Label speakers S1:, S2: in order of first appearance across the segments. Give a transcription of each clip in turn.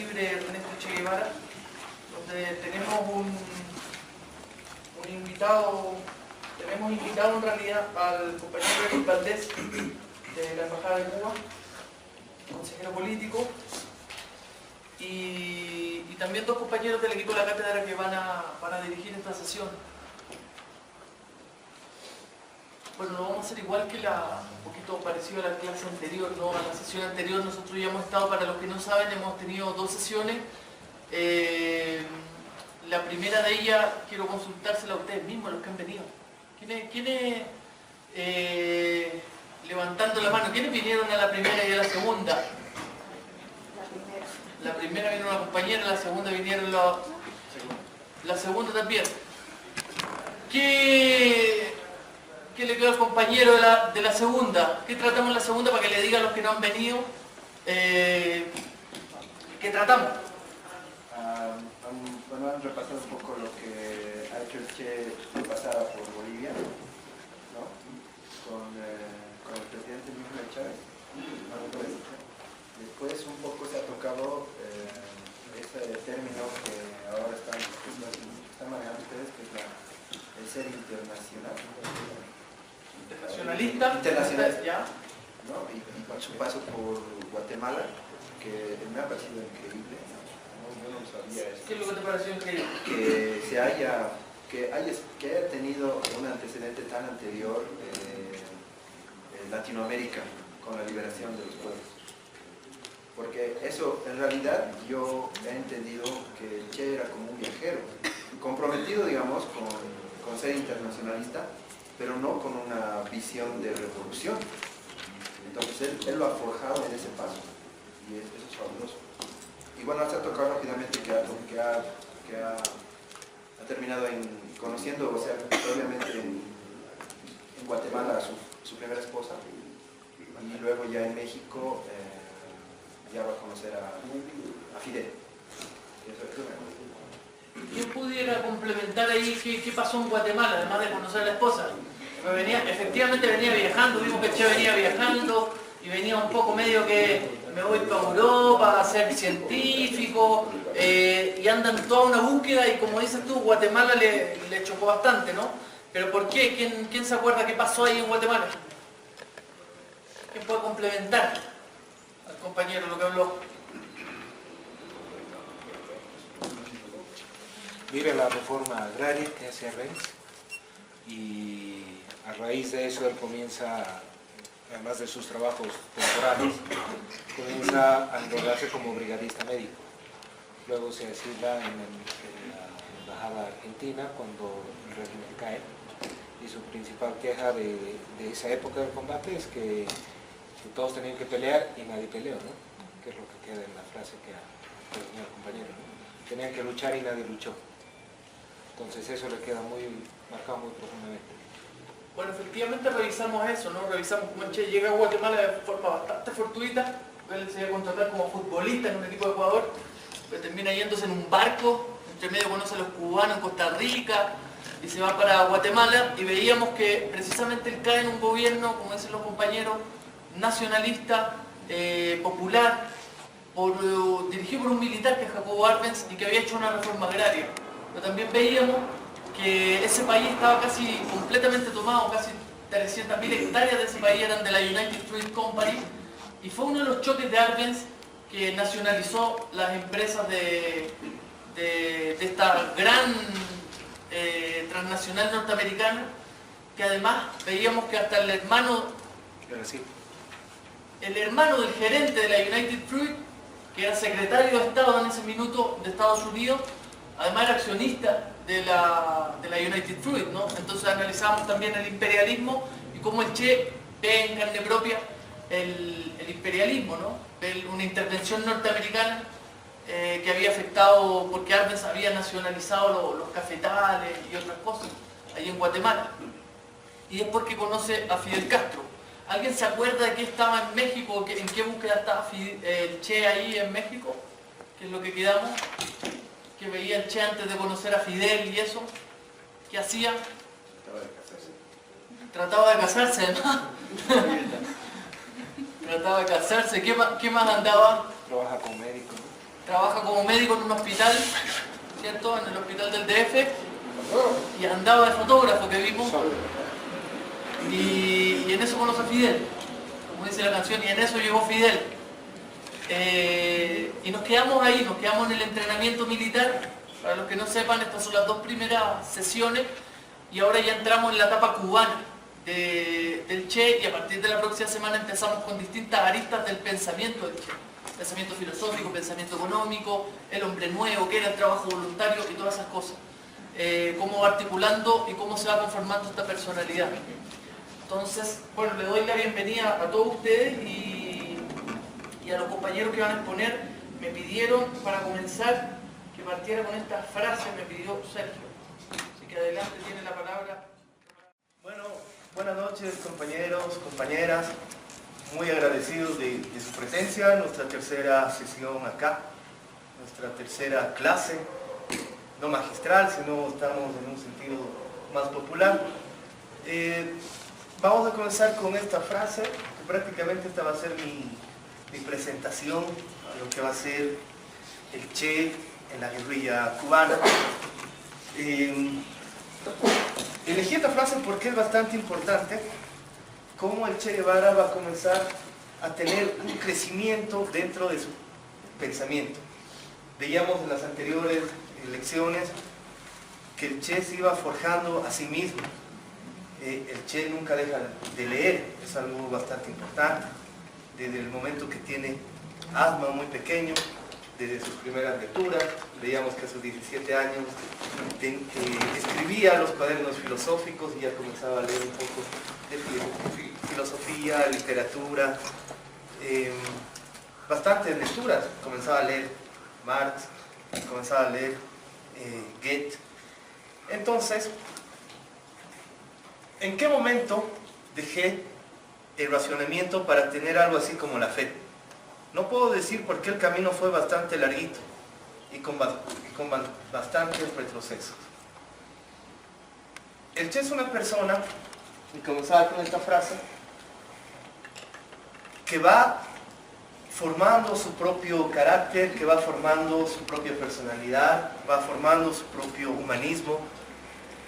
S1: libre Ernesto Che Guevara, donde tenemos un invitado, en realidad al compañero Eric Valdés de la Embajada de Cuba, consejero político, y también dos compañeros del equipo de la cátedra que van a dirigir esta sesión. Bueno, lo vamos a hacer igual que un poquito parecido a la clase anterior, ¿no? A la sesión anterior nosotros ya hemos estado, para los que no saben, hemos tenido dos sesiones. La primera de ellas, quiero consultársela a ustedes mismos, los que han venido. ¿Quiénes levantando la mano, quiénes vinieron a la primera y a la segunda? La primera vino una compañera, la segunda vinieron la segunda también. ¿Qué le quedó al compañero de la segunda? ¿Qué tratamos en la segunda para que le diga a los que no han venido? ¿Qué tratamos?
S2: Bueno, han repasado un poco lo que ha hecho el Che pasada por Bolivia, ¿no? Con el presidente Miguel Chávez. Después un poco se ha tocado ese término que ahora están manejando ustedes, que es el ser internacional.
S1: Internacionalista, ¿ya?
S2: ¿No? Y con su paso por Guatemala, que me ha parecido increíble. Yo no sabía eso.
S1: ¿Qué es lo que te pareció increíble?
S2: Que haya tenido un antecedente tan anterior en Latinoamérica con la liberación de los pueblos. Porque eso, en realidad, yo he entendido que el Che era como un viajero, comprometido, digamos, con ser internacionalista, pero no con una visión de revolución. Entonces él lo ha forjado en ese paso, y eso es fabuloso. Y bueno, se ha tocado rápidamente que ha terminado conociendo, o sea, obviamente en Guatemala a su primera esposa, y luego ya en México ya va a conocer a Fidel. Eso me
S1: ¿Quién pudiera complementar ahí qué pasó en Guatemala, además de conocer a la esposa? Efectivamente venía viajando, vimos que el Che venía viajando y venía un poco medio que me voy para Europa a ser científico, y andan toda una búsqueda, y como dices tú, Guatemala le chocó bastante, ¿no? ¿Pero por qué? ¿Quién se acuerda qué pasó ahí en Guatemala? ¿Quién puede complementar al compañero lo que habló?
S3: Mira la reforma agraria que hace Arbenz, y a raíz de eso él comienza, además de sus trabajos temporales, comienza a enrolarse como brigadista médico. Luego se asila en la embajada argentina cuando el régimen cae, y su principal queja de esa época del combate es que todos tenían que pelear y nadie peleó, ¿no? Que es lo que queda en la frase que tenía el compañero, ¿no? Tenían que luchar y nadie luchó. Entonces eso le queda muy marcado muy profundamente.
S1: Bueno, efectivamente revisamos eso, ¿no? Revisamos cómo el Che llega a Guatemala de forma bastante fortuita. Él se iba a contratar como futbolista en un equipo de Ecuador, pero termina yéndose en un barco, entre medio conoce a los cubanos en Costa Rica y se va para Guatemala, y veíamos que precisamente él cae en un gobierno, como dicen los compañeros, nacionalista, popular, dirigido por un militar que es Jacobo Arbenz, y que había hecho una reforma agraria. Pero también veíamos que ese país estaba casi completamente tomado, casi 300.000 hectáreas de ese país eran de la United Fruit Company, y fue uno de los choques de Arbenz que nacionalizó las empresas de esta gran transnacional norteamericana, que además veíamos que hasta el hermano del gerente de la United Fruit, que era secretario de Estado en ese minuto de Estados Unidos, además era accionista de la United Fruit, ¿no? Entonces analizamos también el imperialismo y cómo el Che ve en carne propia el imperialismo, ¿no? Una intervención norteamericana que había afectado, porque Arbenz había nacionalizado los cafetales y otras cosas ahí en Guatemala. Y después que conoce a Fidel Castro. ¿Alguien se acuerda de que estaba en México? ¿En qué búsqueda estaba el Che ahí en México? ¿Qué es lo que quedamos? ¿Qué veía el Che antes de conocer a Fidel y eso? ¿Qué hacía? Trataba de casarse, además. Trataba de casarse. ¿Qué más andaba?
S3: Trabaja con médicos.
S1: trabaja como médico en un hospital, ¿cierto? En el hospital del DF, y andaba de fotógrafo que vimos, y en eso conoce a Fidel, como dice la canción, y en eso llegó Fidel. Y nos quedamos ahí, nos quedamos en el entrenamiento militar. Para los que no sepan, estas son las 2 primeras sesiones, y ahora ya entramos en la etapa cubana del Che, y a partir de la próxima semana empezamos con distintas aristas del pensamiento del Che. Pensamiento filosófico, pensamiento económico, el hombre nuevo, qué era el trabajo voluntario y todas esas cosas. Cómo va articulando y cómo se va conformando esta personalidad. Entonces, bueno, le doy la bienvenida a todos ustedes y a los compañeros que van a exponer. Me pidieron para comenzar que partiera con esta frase, me pidió Sergio. Así que adelante, tiene la palabra.
S4: Bueno, buenas noches compañeros, compañeras. Muy agradecidos de su presencia, nuestra tercera sesión acá, nuestra tercera clase, no magistral, sino estamos en un sentido más popular. Vamos a comenzar con esta frase, que prácticamente esta va a ser mi presentación a lo que va a ser el Che en la guerrilla cubana. Elegí esta frase porque es bastante importante, cómo el Che Guevara va a comenzar a tener un crecimiento dentro de su pensamiento. Veíamos en las anteriores lecciones que el Che se iba forjando a sí mismo. El Che nunca deja de leer, es algo bastante importante. Desde el momento que tiene asma muy pequeño, desde sus primeras lecturas, veíamos que a sus 17 años escribía los cuadernos filosóficos y ya comenzaba a leer un poco de filosofía, literatura, bastantes lecturas. Comenzaba a leer Marx, comenzaba a leer Goethe. Entonces, ¿en qué momento dejé el racionamiento para tener algo así como la fe? No puedo decir porque el camino fue bastante larguito y con bastantes retrocesos. El Che es una persona, y comenzaba con esta frase, que va formando su propio carácter, que va formando su propia personalidad, va formando su propio humanismo.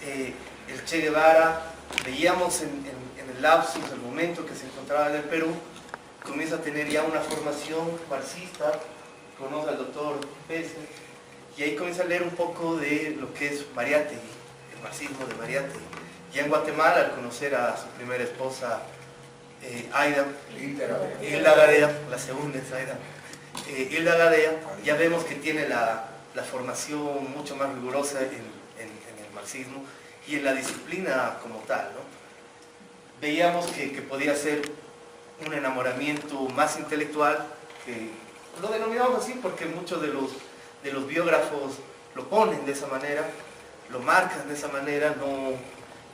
S4: El Che Guevara, veíamos en el lapsus, el momento que se encontraba en el Perú, comienza a tener ya una formación marxista, conoce al doctor Pérez, y ahí comienza a leer un poco de lo que es Mariátegui, el marxismo de Mariátegui. Ya en Guatemala, al conocer a su primera esposa, Aida, Hilda Gadea, la segunda es Aida, Hilda Gadea, ya vemos que tiene la formación mucho más rigurosa en el marxismo y en la disciplina como tal, ¿no? Veíamos que podía ser un enamoramiento más intelectual, que lo denominamos así porque muchos de los biógrafos lo ponen de esa manera, lo marcan de esa manera. No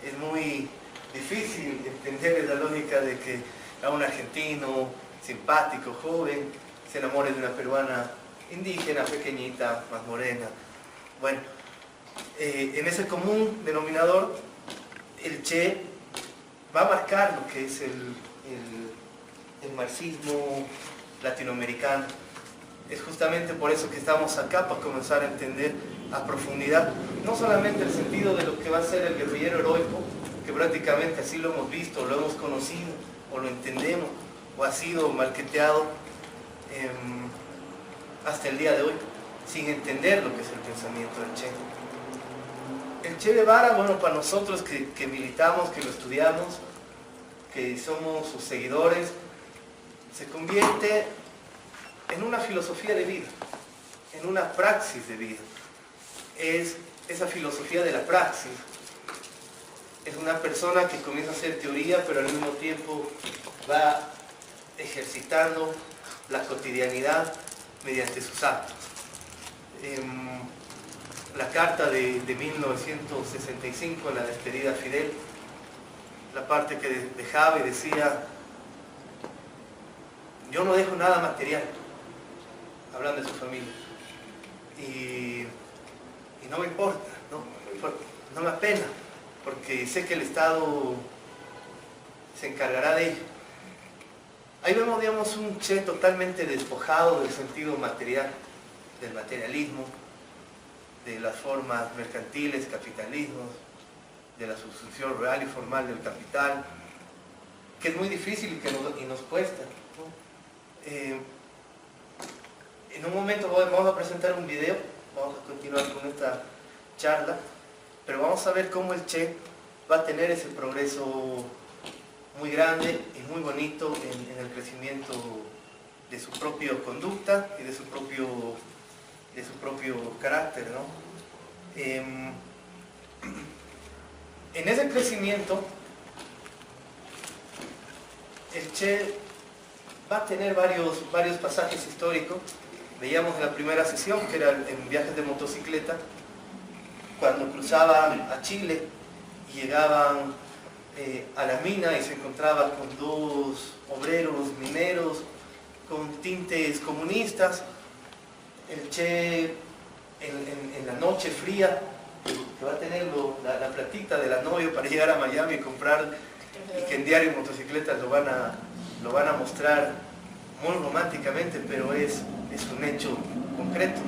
S4: es muy difícil entender la lógica de que a un argentino simpático, joven, se enamore de una peruana indígena, pequeñita, más morena. Bueno, en ese común denominador, el Che va a marcar lo que es el marxismo latinoamericano. Es justamente por eso que estamos acá, para comenzar a entender a profundidad, no solamente el sentido de lo que va a ser el guerrillero heroico, que prácticamente así lo hemos visto, lo hemos conocido, o lo entendemos, o ha sido marketeado hasta el día de hoy, sin entender lo que es el pensamiento del Che. El Che Guevara, bueno, para nosotros que militamos, que lo estudiamos, que somos sus seguidores, se convierte en una filosofía de vida, en una praxis de vida. Es esa filosofía de la praxis. Es una persona que comienza a hacer teoría, pero al mismo tiempo va ejercitando la cotidianidad mediante sus actos. La carta de 1965, en la despedida a Fidel, la parte que dejaba y decía: yo no dejo nada material, hablando de su familia, y no me importa, no me apena, porque sé que el Estado se encargará de ello. Ahí vemos, digamos, un Che totalmente despojado del sentido material, del materialismo, de las formas mercantiles, capitalismos, de la sustitución real y formal del capital, que es muy difícil y nos cuesta, ¿no? En un momento vamos a presentar un video, vamos a continuar con esta charla, pero vamos a ver cómo el Che va a tener ese progreso muy grande y muy bonito en el crecimiento de su propia conducta y de su propio carácter, ¿no? En ese crecimiento, el Che va a tener varios pasajes históricos. Veíamos en la primera sesión, que era en viajes de motocicleta, cuando cruzaban a Chile y llegaban a la mina y se encontraba con dos obreros mineros con tintes comunistas. El Che, en la noche fría, que va a tener la platita de la novia para llegar a Miami y comprar, y que en Diario Motocicletas lo van a mostrar muy románticamente, pero es un hecho concreto.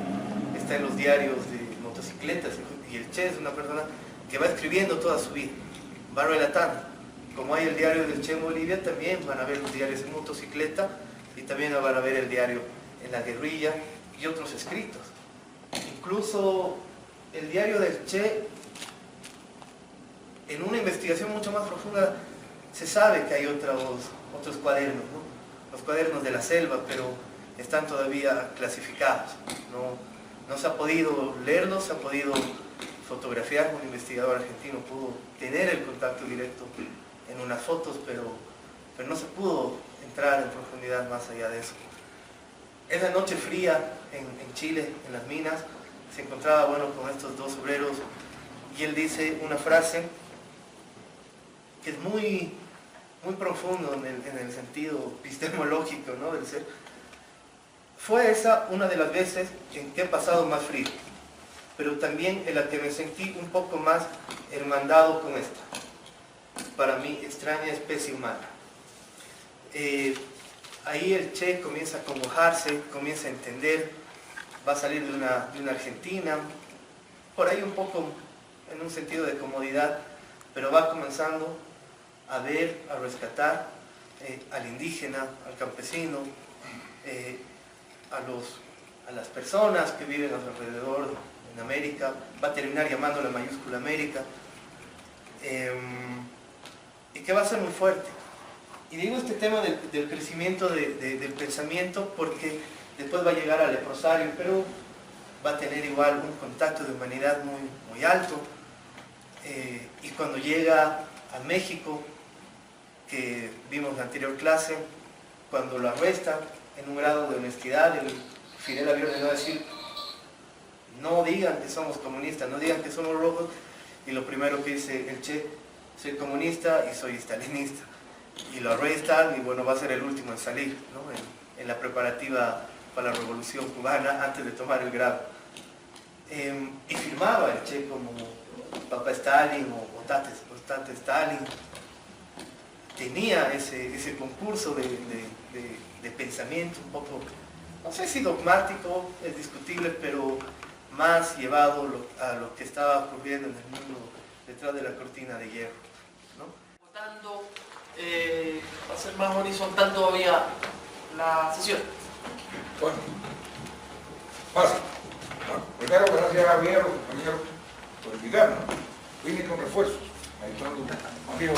S4: Está en los diarios de motocicletas, y el Che es una persona que va escribiendo toda su vida, va relatando. Como hay el diario del Che en Bolivia, también van a ver los diarios en motocicleta, y también van a ver el diario en la guerrilla y otros escritos. Incluso el diario del Che, en una investigación mucho más profunda, se sabe que hay otros cuadernos, ¿no? Los cuadernos de la selva, pero están todavía clasificados. No se ha podido leerlos, se ha podido fotografiar. Un investigador argentino pudo tener el contacto directo en unas fotos, pero no se pudo entrar en profundidad más allá de eso. Esa noche fría en Chile, en las minas, se encontraba con estos dos obreros, y él dice una frase que es muy profundo en el sentido epistemológico, ¿no?, del ser. Fue esa una de las veces en que he pasado más frío, pero también en la que me sentí un poco más hermandado con esta, para mí, extraña especie humana. Ahí el Che comienza a acongojarse, comienza a entender, va a salir de una Argentina, por ahí un poco en un sentido de comodidad, pero va comenzando a ver, a rescatar al indígena, al campesino, a las personas que viven a su alrededor en América. Va a terminar llamando la mayúscula América, y que va a ser muy fuerte. Y digo este tema del crecimiento del pensamiento porque después va a llegar al leprosario, pero va a tener igual un contacto de humanidad muy alto. Y cuando llega a México, que vimos en la anterior clase, cuando lo arrestan en un grado de honestidad, Fidel había ordenado decir: no digan que somos comunistas, no digan que somos rojos, y lo primero que dice el Che: soy comunista y soy stalinista. Y lo arrestan, y bueno, va a ser el último en salir, ¿no?, en la preparativa para la Revolución Cubana, antes de tomar el grado. Y firmaba el Che como Papá Stalin o Tate Stalin. Tenía ese concurso de pensamiento un poco, no sé si dogmático, es discutible, pero más llevado a lo que estaba ocurriendo en el mundo detrás de la cortina de hierro, ¿no?
S1: Va a ser más horizontal todavía la sesión.
S5: Bueno, pasa. Bueno, primero gracias a Javier, los compañeros, por invitarnos. Vine con refuerzos, ayudando a amigos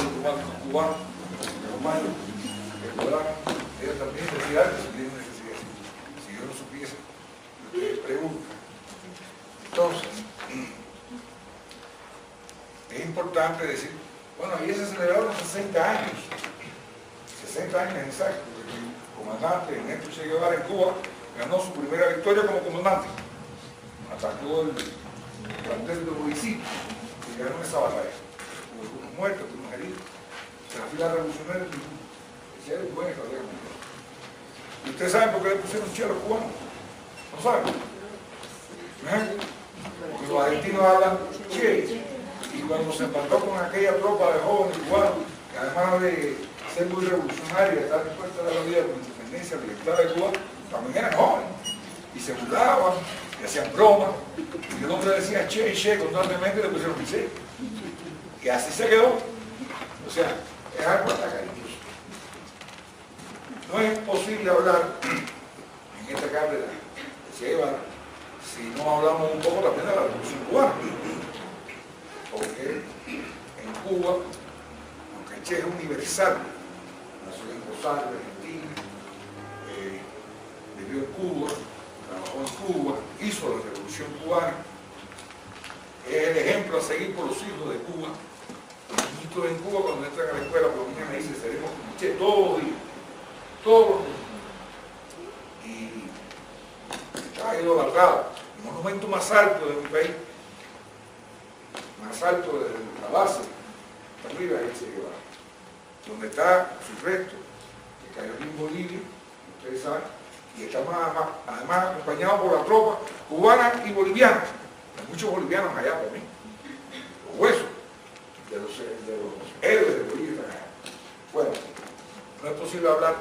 S5: cubanos, romanos, que podrán ellos también necesidades, si tienen necesidades. Si yo no supiese, les pregunto. Entonces, es importante decir, bueno, ahí se celebraron 60 años. 60 años exactos, porque el comandante Ernesto Che Guevara en Cuba ganó su primera victoria como comandante. Atacó el plantel de Luisito y ganó esa batalla. Hubo algunos muertos, algunos heridos. Se la fila revolucionaria el Che es bueno, ¿y ustedes saben por qué le pusieron Che a los cubanos? ¿No saben? Porque los argentinos hablan Che, y cuando se empató con aquella tropa de jóvenes cubanos, que además de ser muy revolucionario y estar dispuesta a dar la vida por la independencia, la libertad de Cuba, también eran jóvenes. y se burlaban, y hacían bromas, y el hombre decía che constantemente, y le pusieron che. Y así se quedó. O sea, es algo hasta cariñoso. No es posible hablar en esta cátedra de Che Guevara si no hablamos un poco también de la Revolución Cubana. Porque en Cuba, aunque Che es universal, nació en Rosario, Argentina, vivió en Cuba, trabajó en Cuba, hizo la Revolución Cubana, es el ejemplo a seguir por los hijos de Cuba. Los niñitos en Cuba, cuando entran a la escuela por la mañana, dicen, seremos como Che todos los días, todos los días. Y está idolatrado. El monumento más alto de mi país, más alto de la base, arriba es Che Guevara, donde está su resto, que cayó en Bolivia, ustedes saben, y está además acompañado por la tropa cubana y boliviana. Hay muchos bolivianos allá también, los huesos de los héroes de Bolivia están allá. Bueno, no es posible hablar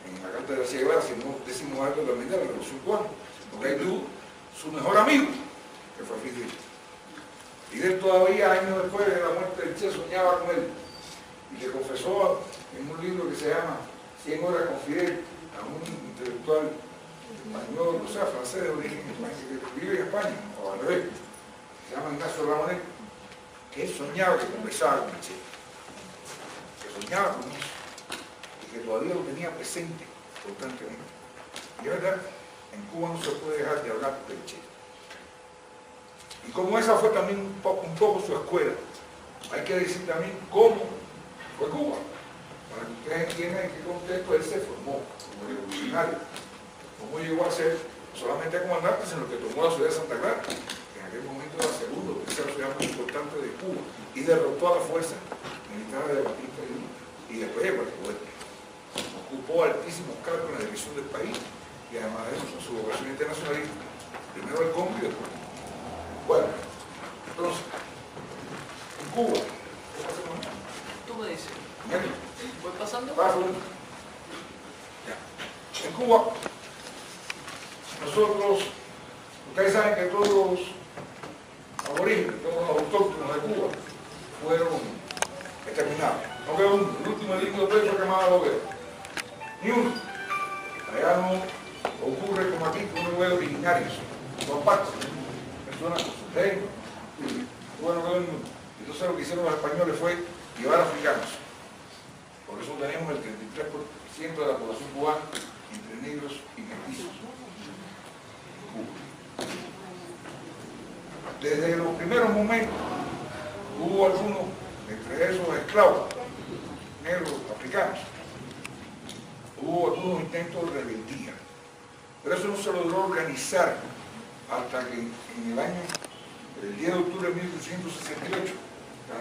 S5: en la carta de Che Guevara si no decimos algo también de la Revolución Cubana, porque hay tú, su mejor amigo, que fue Fidel. Fidel todavía, años después de la muerte del Che, soñaba con él y le confesó en un libro que se llama 100 horas con Fidel, a un intelectual español, o sea, francés de origen que vive en España, o al revés, se llama Ignacio Ramonet, que él soñaba que conversaba con el Che, que soñaba con eso, y que todavía lo tenía presente constantemente. Y es verdad, en Cuba no se puede dejar de hablar del Che. Y como esa fue también un poco su escuela, hay que decir también cómo fue Cuba, para que ustedes entiendan en qué contexto él se formó como revolucionario, cómo llegó a ser no solamente comandante, sino que tomó la ciudad de Santa Clara, que en aquel momento era la segunda o tercera ciudad más importante de Cuba, y derrotó a la fuerza militar de Batista y después llegó al poder. Ocupó altísimos cargos en la dirección del país, y además de eso, su vocación internacionalista, primero el Congo y después. Bueno, entonces, en Cuba, ¿qué pasa con esto?
S1: Tú me dices,
S5: Bien.
S1: ¿voy pasando?
S5: Paso. Ya. En Cuba, nosotros, ustedes saben que todos los aborígenes, todos los autóctonos de Cuba fueron exterminados. No quedó uno. El último edicto de Pedro quemaba la hoguera. Ni uno. Allá no ocurre como aquí, que uno ve originarios, son partes, personas con su reino. Bueno, quedó ninguno. Entonces lo que hicieron los españoles fue llevar africanos. Por eso tenemos el 33% de la población cubana entre negros y mestizos. Desde los primeros momentos hubo algunos, entre esos esclavos, negros africanos, hubo algunos intentos de rebeldía, pero eso no se logró organizar hasta que el 10 de octubre de 1868,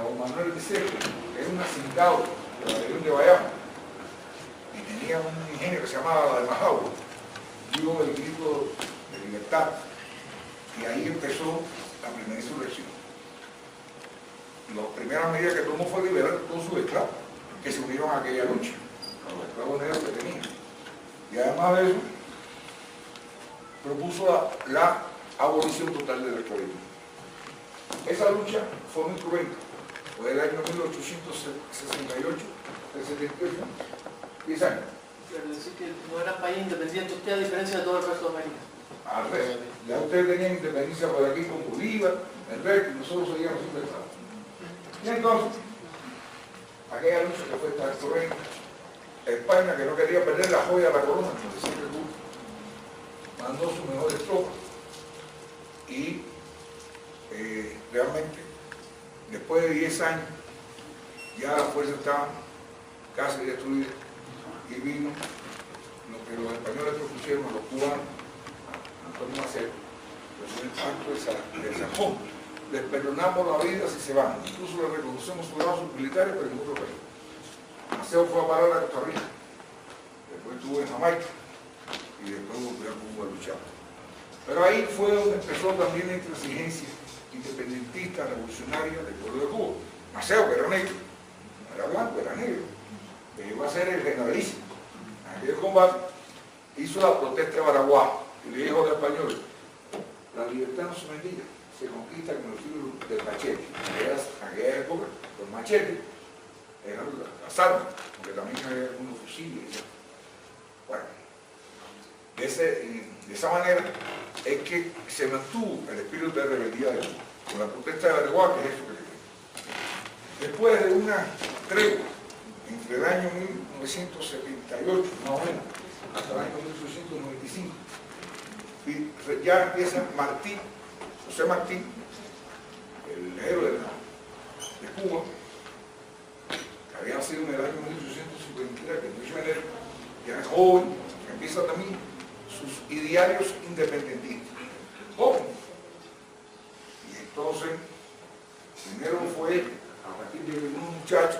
S5: don Manuel Vicente, que era un hacendado de la región de Bayamo, y tenía un ingenio que se llamaba La de Majagua, dio el grito de libertad, y ahí empezó la primera insurrección. La primera medida que tomó fue liberar a todos sus esclavos, que se unieron a aquella lucha, a los esclavos negros que tenían. Y además de eso, propuso la abolición total de la esclavitud. Esa lucha fue muy cruenta. Fue el año 1868, el 78, 10 años.
S1: Quiero decir que no era país independiente usted a diferencia de todo el resto de América.
S5: Al revés. Ya ustedes tenían independencia por aquí con Bolívar, el resto, y nosotros seguíamos siempre estados. Y entonces, aquella lucha que fue tan cruenta, España, que no quería perder la joya de la corona, como decía el Bull, mandó sus mejores tropas y realmente después de 10 años ya las fuerzas estaban casi destruidas y vino lo que los españoles propusieron a los cubanos, Antonio Maceo, el pacto de Sajón. Les perdonamos la vida si se van, incluso les reconocemos sus brazos militares, pero en otro país. Maceo fue a parar a Costa Rica, después estuvo en Jamaica y después volvió a Cuba a luchar. Pero ahí fue donde empezó también la intransigencia independentista, revolucionaria del pueblo de Cuba. Maceo, que era negro, no era blanco, era negro, que llegó a ser el generalísimo. En aquel combate hizo la protesta de Baraguá, y le dijo a los españoles, la libertad no se mendiga, se conquista con el filo del machete. En aquella época, los machetes eran las armas, porque también había algunos fusiles. Bueno, de esa manera es que se mantuvo el espíritu de rebeldía de Cuba. Con la protesta de Areguá, que es eso que le digo. Después de una tregua entre el año 1978, más o menos, hasta el año 1895, y ya empieza Martí, José Martí, el héroe de Cuba, que había nacido en el año 1853, el 28 de enero, ya es joven, empieza también sus idearios independentistas. Joven. Y entonces, primero fue, a partir de un muchacho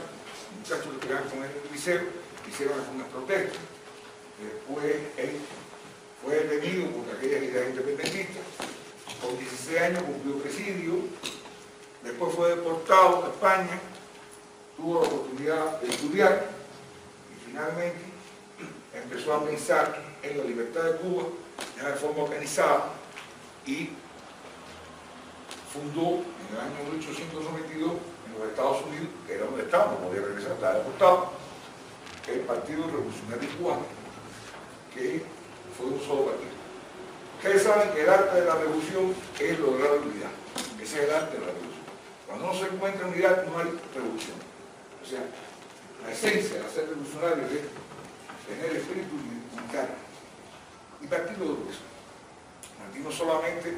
S5: que quedaban con él en el liceo, hicieron algunas protestas. Después él fue detenido por aquellas ideas independentistas. Con 16 años cumplió presidio. Después fue deportado a España. Tuvo la oportunidad de estudiar. Y finalmente empezó a pensar en la libertad de Cuba ya de forma organizada y fundó en el año 1892 en los Estados Unidos, que era donde estaba, no podía regresar, estaba deportado, el Partido Revolucionario Cubano, que fue un solo partido. Ustedes saben que el arte de la revolución es lograr la unidad. Ese es el arte de la revolución. Cuando no se encuentra unidad, no hay revolución. O sea, la esencia de ser revolucionario es tener espíritu unitario y partido de eso. Aquí no solamente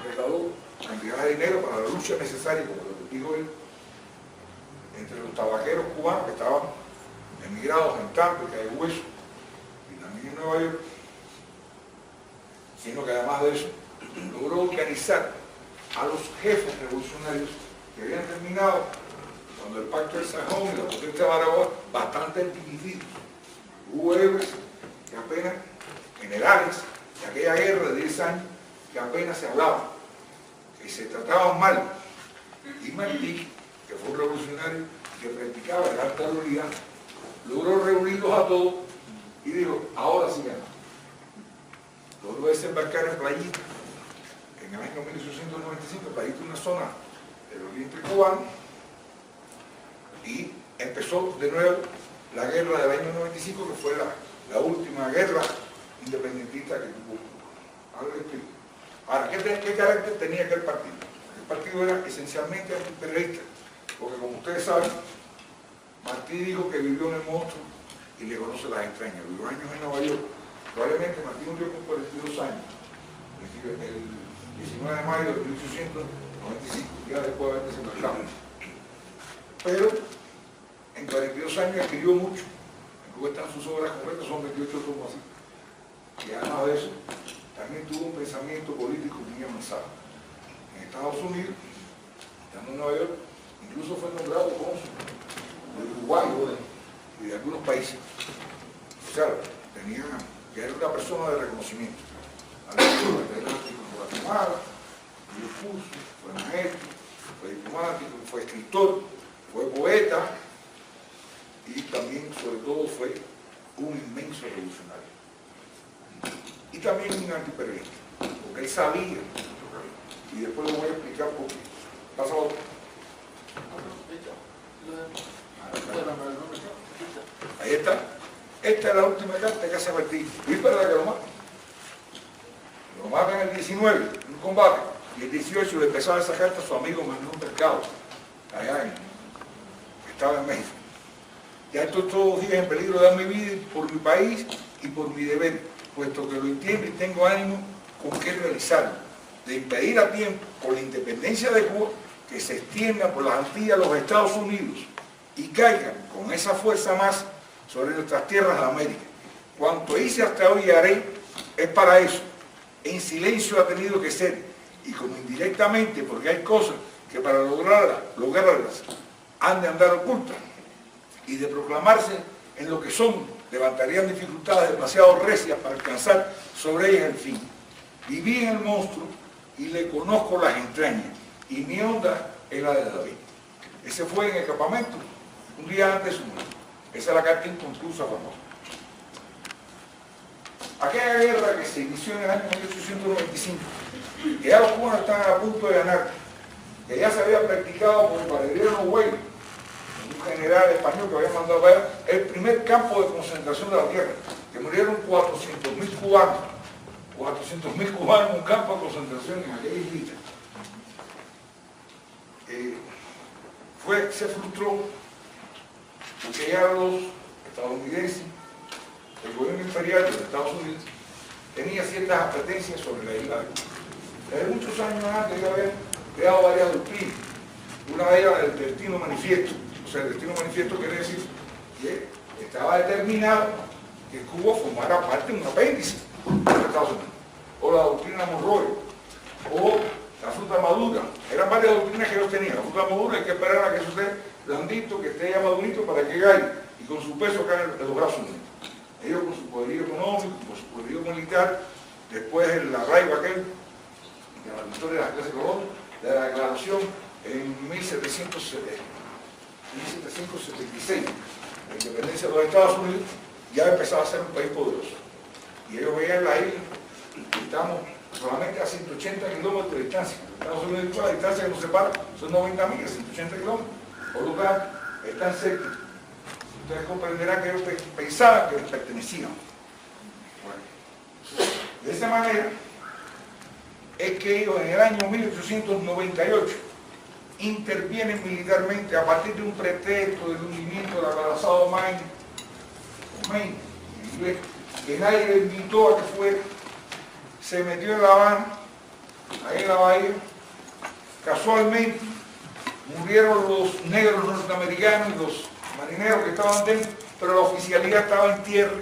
S5: recaudó cantidad de dinero para la lucha necesaria, como lo que dijo él, entre los tabaqueros cubanos que estaban emigrados en Tampa, que hay Hueso, y también en Nueva York, sino que además de eso, logró organizar a los jefes revolucionarios que habían terminado, cuando el Pacto de Sajón y la protesta de Baraguá, bastante divididos. Hubo héroes que apenas, generales, de aquella guerra de 10 años, que apenas se hablaba, que se trataban mal. Y Martí, que fue un revolucionario que practicaba el arte de la unidad, logró reunirlos a todos y dijo, ahora sí ganamos. Logró desembarcar en Playita, en el año 1895, Playita es una zona del oriente cubano, y empezó de nuevo la guerra del año 95, que fue la última guerra independentista que tuvo. Ahora les explico. Ahora, ¿qué carácter tenía aquel partido? El partido era esencialmente antiimperialista, porque como ustedes saben, Martí dijo que vivió en el monstruo y le conoce las entrañas. Vivió años en Nueva York. Probablemente Martí murió con 42 años, el 19 de mayo de 1895, ya después de haber desembarcado. Pero en 42 años escribió mucho. En Cuba están sus obras completas, son 28 tomos así. Y además de eso, también tuvo un pensamiento político muy avanzado. En Estados Unidos, estando en Nueva York, incluso fue nombrado cónsul de Uruguay y de algunos países. O sea, ya era una persona de reconocimiento. Fue catedrático en Guatemala, dio curso, fue maestro, fue diplomático, fue escritor, fue poeta y también, sobre todo, fue un inmenso revolucionario. Y también un antiimperialista, porque él sabía, y después lo voy a explicar por qué. Pasa otro. Ahí está. Esta es la última carta que hace Martí. Y es verdad que lo matan. Lo matan el 19, en un combate. Y el 18 le empezaba esa carta a su amigo Manuel Mercado, allá que estaba en México. Ya estoy todos los días en peligro de dar mi vida por mi país y por mi deber, puesto que lo entiendo y tengo ánimo con qué realizarlo, de impedir a tiempo, por la independencia de Cuba, que se extienda por las Antillas a los Estados Unidos y caigan con esa fuerza más sobre nuestras tierras de América. Cuanto hice hasta hoy y haré es para eso. En silencio ha tenido que ser, y como indirectamente, porque hay cosas que para lograrlas han de andar ocultas, y de proclamarse en lo que son, levantarían dificultades demasiado recias para alcanzar sobre ellas el fin. Viví en el monstruo y le conozco las entrañas, y mi onda es la de David. Ese fue en el campamento, un día antes de su muerte. Esa es la carta inconclusa famosa. aquella guerra que se inició en el año 1895, que ya los cubanos estaban a punto de ganar, que ya se había practicado por el Valeriano Güell, un general español que había mandado para el primer campo de concentración de la tierra, que murieron 400.000 cubanos. 400.000 cubanos en un campo de concentración en aquella islita. Se frustró porque ya los estadounidenses, el gobierno imperial de los Estados Unidos, tenía ciertas apetencias sobre la isla de Cuba. Desde muchos años antes ya habían creado varias doctrinas. Una de ellas el destino manifiesto. O sea, el destino manifiesto quiere decir que estaba determinado que Cuba formara parte de un apéndice de los Estados Unidos. O la doctrina Monroe, o la fruta madura. Eran varias doctrinas que ellos tenían. La fruta madura hay que esperar a que eso esté blandito, que esté ya madurito para que caiga y con su peso caiga en los brazos unidos. Ellos con su poderío económico, con su poderío militar, después el arraigo aquel de la victoria de la clase colón, de la declaración en 1776, la independencia de los Estados Unidos, ya empezaba a ser un país poderoso. Y ellos veían la isla, estamos solamente a 180 kilómetros de distancia. Estados Unidos y Cuba, la distancia que nos separa son 90 millas, 180 kilómetros. Por lo tanto, están cerca. Ustedes comprenderán que ellos pensaban que les pertenecían. Bueno, de esa manera es que ellos en el año 1898 intervienen militarmente a partir de un pretexto del hundimiento del acorazado Maine, en inglés, que nadie le invitó a que fuera. Se metió en La Habana, ahí en la bahía. Casualmente murieron los negros norteamericanos y los marineros que estaban dentro, pero la oficialidad estaba en tierra.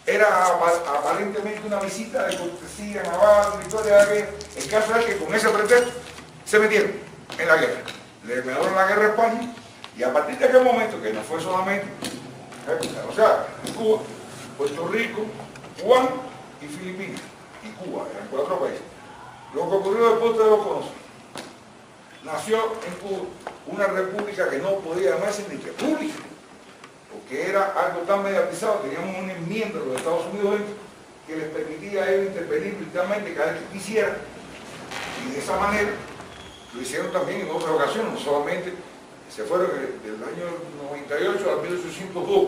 S5: Era aparentemente una visita de cortesía naval, victoria de la guerra. El caso es que con ese pretexto se metieron en la guerra. Le ganaron la guerra a España y a partir de aquel momento, que no fue solamente, o sea, Cuba, Puerto Rico, Guam y Filipinas y Cuba, eran 4 países. Lo que ocurrió después ustedes lo conocen. Nació en Cuba una república que no podía llamarse ni república, porque era algo tan mediatizado. Teníamos una enmienda de los Estados Unidos que les permitía a ellos intervenir militarmente cada vez que quisieran, y de esa manera lo hicieron también en otras ocasiones, no solamente se fueron del año 98 al 1902,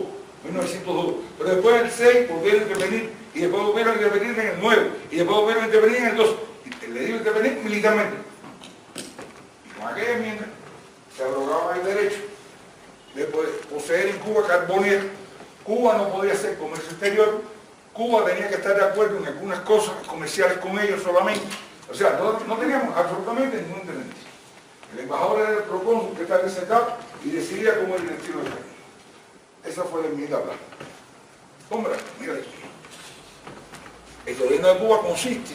S5: pero después en el 6 volvieron a intervenir, y después volvieron a intervenir en el 9, y después volvieron a intervenir en el 2, le digo intervenir militarmente. Y con aquella enmienda se abrogaba el derecho de poseer en Cuba carbonera. Cuba no podía hacer comercio exterior, Cuba tenía que estar de acuerdo en algunas cosas comerciales con ellos solamente. O sea, no teníamos absolutamente ningún intendente. El embajador era el procónsul que estaba en ese estado y decidía cómo era el destino del país. Esa fue la enmienda blanca. Hombre, mira esto. El gobierno de Cuba consciente,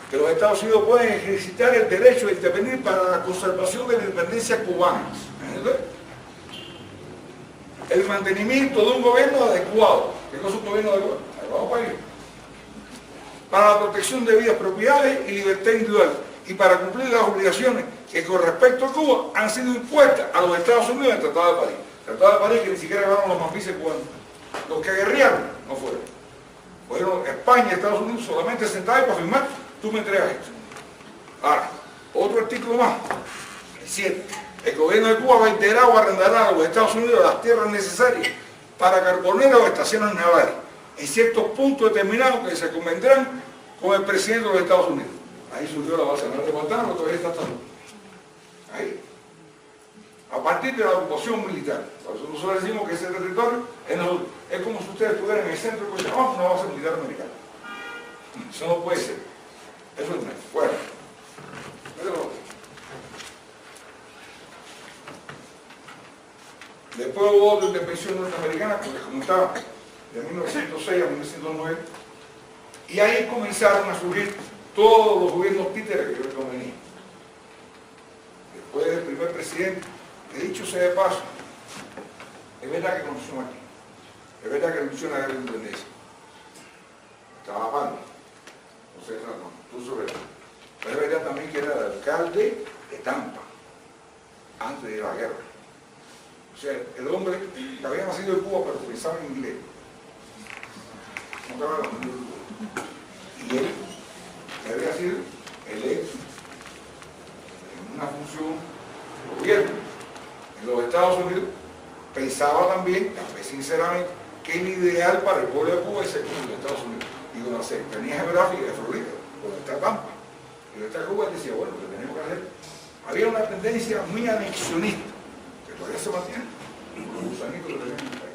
S5: que los Estados Unidos pueden ejercitar el derecho de intervenir para la conservación de la independencia cubana. ¿Entiendes? El mantenimiento de un gobierno adecuado. ¿Qué cosa es un gobierno adecuado? Adecuado para ellos. Para la protección de vidas, propiedades y libertad individual, y para cumplir las obligaciones que con respecto a Cuba han sido impuestas a los Estados Unidos en el Tratado de París. El Tratado de París que ni siquiera ganaron los mambises cubanos. Los que guerrearon no fueron. Fueron España y Estados Unidos solamente sentados para firmar, tú me entregas esto. Ahora, otro artículo más, el 7. El gobierno de Cuba va a integrar o arrendará a los Estados Unidos las tierras necesarias para carboneras o estaciones navales, en ciertos puntos determinados que se convendrán con el presidente de los Estados Unidos. Ahí surgió la base naval de Guantánamo, todavía está hasta ahí. A partir de la ocupación militar. Por eso nosotros decimos que ese territorio es como si ustedes estuvieran en el centro de Cochabamba, una base militar americana. Eso no puede ser. Eso es fuera. Después hubo otra intervención norteamericana, como les comentaba, de 1906 a 1909, y ahí comenzaron a surgir todos los gobiernos títeres que yo les convenía. Después del primer presidente, que dicho sea de paso, es verdad que conoció aquí, es verdad que luchó en la guerra de independencia. Estaba Pando, no sé, tú sabes. Pero es verdad también que era el alcalde de Tampa, antes de la guerra. O sea, el hombre que había nacido en Cuba, pero pensaba en inglés. no cabe la menor duda. Y él había sido electo en una función de gobierno en los Estados Unidos. Pensaba también, tal vez sinceramente, que el ideal para el pueblo de Cuba es ser como los Estados Unidos. Y con la cercanía geográfica de Florida, donde está Tampa, y donde está Cuba, él decía, bueno, lo que tenemos que hacer. Había una tendencia muy anexionista, que todavía se mantiene, los gusanitos que tenemos en el país.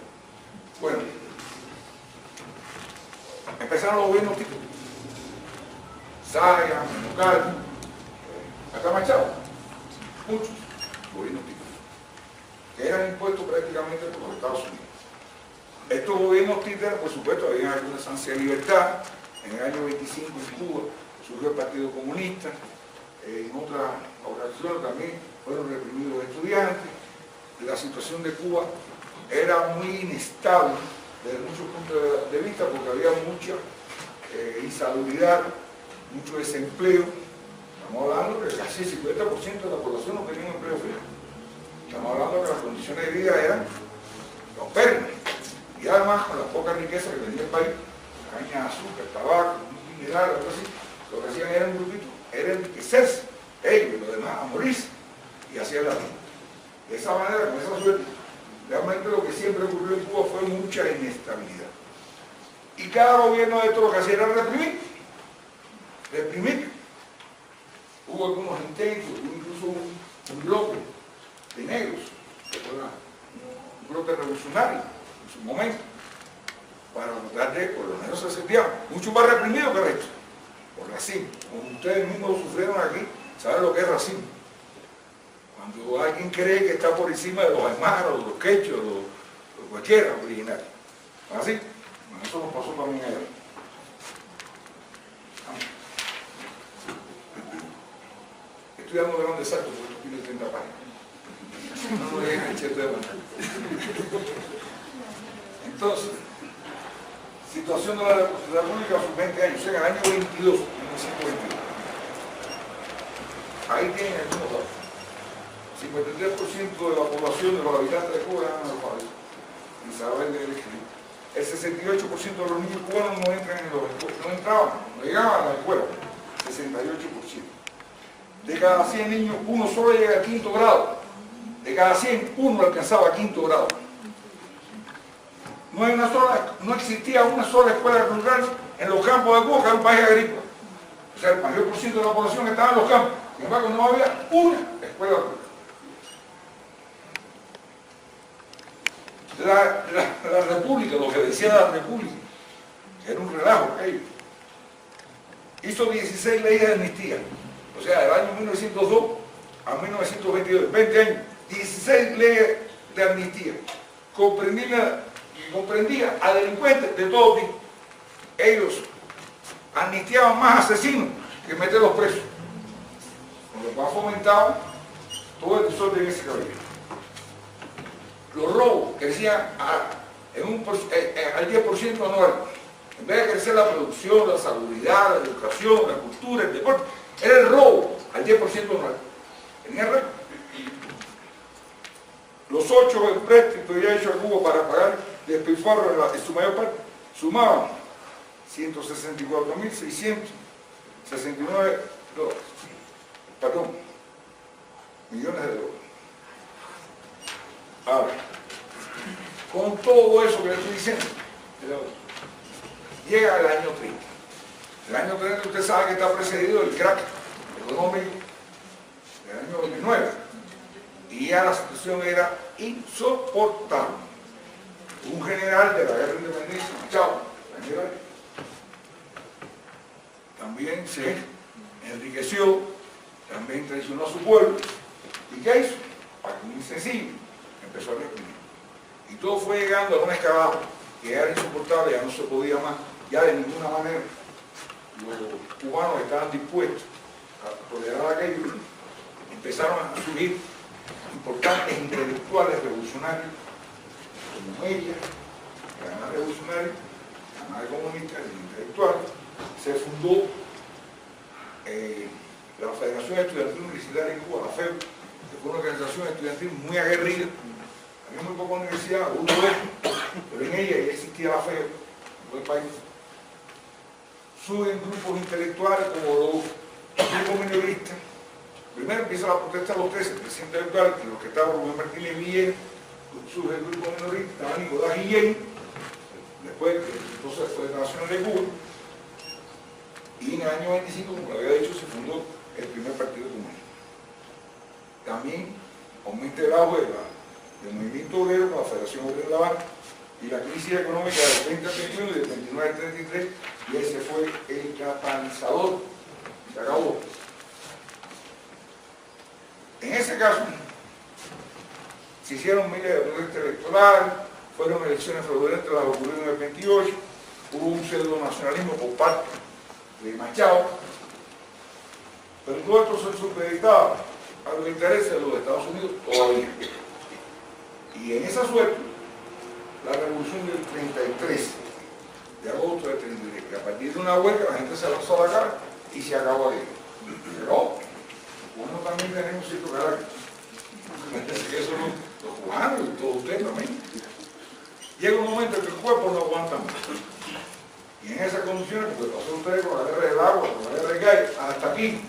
S5: Bueno, empezaron los gobiernos típicos. Saya, Menucal, hasta Machado, muchos gobiernos típicos, que eran impuestos prácticamente por los Estados Unidos. Estos gobiernos títeres, por supuesto, habían algunas ansias de libertad. En el año 25 en Cuba surgió el Partido Comunista, en otras ocasiones también fueron reprimidos los estudiantes. La situación de Cuba era muy inestable desde muchos puntos de vista porque había mucha insalubridad, mucho desempleo. Estamos hablando que casi el 50% de la población no tenía un empleo fijo. Estamos hablando que las condiciones de vida eran paupérrimas. Y además, con la poca riqueza que tenía el país, caña de azúcar, tabaco, mineral, algo así, lo que hacían era un grupito, era enriquecerse, ellos y los demás a morirse, y hacían la vida. De esa manera, con esa suerte, realmente lo que siempre ocurrió en Cuba fue mucha inestabilidad. Y cada gobierno de esto lo que hacía era reprimir. Reprimir. Hubo algunos intentos, hubo incluso un bloque de negros, que fue un bloque revolucionario en su momento, para tratar de, por lo menos se sentían mucho más reprimidos que el resto, por racismo. Como ustedes mismos lo sufrieron aquí, saben lo que es racismo. Cuando alguien cree que está por encima de los aymaras, de los quechos, de cualquiera original. ¿Así? Bueno, eso nos pasó también allá. Estoy dando grandes saltos porque esto tiene 30 páginas. No me dejan echar de mano. Entonces, situación de la República hace 20 años, o sea, en el año 22, 1922. Ahí tienen algunos datos. 53% de la población de los habitantes de Cuba eran analfabetos, sin saber leer y escribir. El 68% de los niños cubanos no entran en los escuelas, no entraban, no llegaban a la escuela. 68%. De cada 100 niños, uno solo llega al 5º grado. De cada 100, uno alcanzaba 5º grado. No existía una sola escuela rural en los campos de Cuba, que era un país agrícola. O sea, el mayor por ciento de la población estaba en los campos. Sin embargo, no había una escuela rural. La República, lo que decía la República, que era un relajo aquello, hizo 16 leyes de amnistía. O sea, del año 1902 a 1922, 20 años, 16 leyes de amnistía. Comprendía a delincuentes de todo tipo. Ellos amnistiaban más asesinos que meterlos presos. Con lo cual fomentaban todo el desorden en ese cabello. Los robos crecían al 10% anual. En vez de crecer la producción, la salubridad, la educación, la cultura, el deporte, era el robo al 10% anual. Tenía récord. Los 8 empréstitos que había hecho a Cuba para pagar despilfarro en su mayor parte sumaban 164.669 dólares. Perdón, millones de dólares. Ahora, con todo eso que le estoy diciendo, llega el año 30. El año 30 usted sabe que está precedido del crack económico del año 2009. Y ya la situación era insoportable. Un general de la guerra de independencia, Machado, también se enriqueció, también traicionó a su pueblo. ¿Y qué hizo? Algo muy sencillo. Empezó a reprimir. Y todo fue llegando a una escalada que era insoportable, ya no se podía más, ya de ninguna manera. Los cubanos estaban dispuestos a tolerar aquello. Empezaron a surgir importantes intelectuales revolucionarios, como ella, que además revolucionario, además comunista, intelectual. Se fundó la Federación Estudiantil Universitaria en Cuba, la FEU, que fue una organización estudiantil muy aguerrida. Había muy pocas universidades, uno de ellos, pero en ella ya existía la FEU, en todo el país, surgen grupos intelectuales como los grupos minoristas. Primero empieza la protesta de los 13 intelectuales, que los que estaban Rubén Martínez Villegas, surge el grupo minorista, estaba Nicolás Guillén, después entonces fue Nacional de Cuba, y en el año 25, como había dicho, se fundó el primer partido comunista. También aumenta el auge del movimiento obrero con la Federación Obrera de La Habana y la crisis económica del 30 al 31 y del 29 al 33, y ese fue el catalizador. Se acabó. En ese caso, se hicieron miles de protestas electorales, fueron elecciones fraudulentas las ocurrieron en el 28, hubo un pseudo-nacionalismo por parte de Machado, pero todo esto se supeditaba a los intereses de los Estados Unidos todavía. Y en esa suerte, la revolución del 33, de agosto del 33, que a partir de una huelga la gente se lanzó a la cara y se acabó ahí. Pero uno también tenemos cierto carácter. Que eso los cubanos y todos ustedes también. Llega un momento en que el cuerpo no aguanta más. Y en esas condiciones, porque pasó ustedes con la guerra del agua, con la guerra del gas, hasta aquí,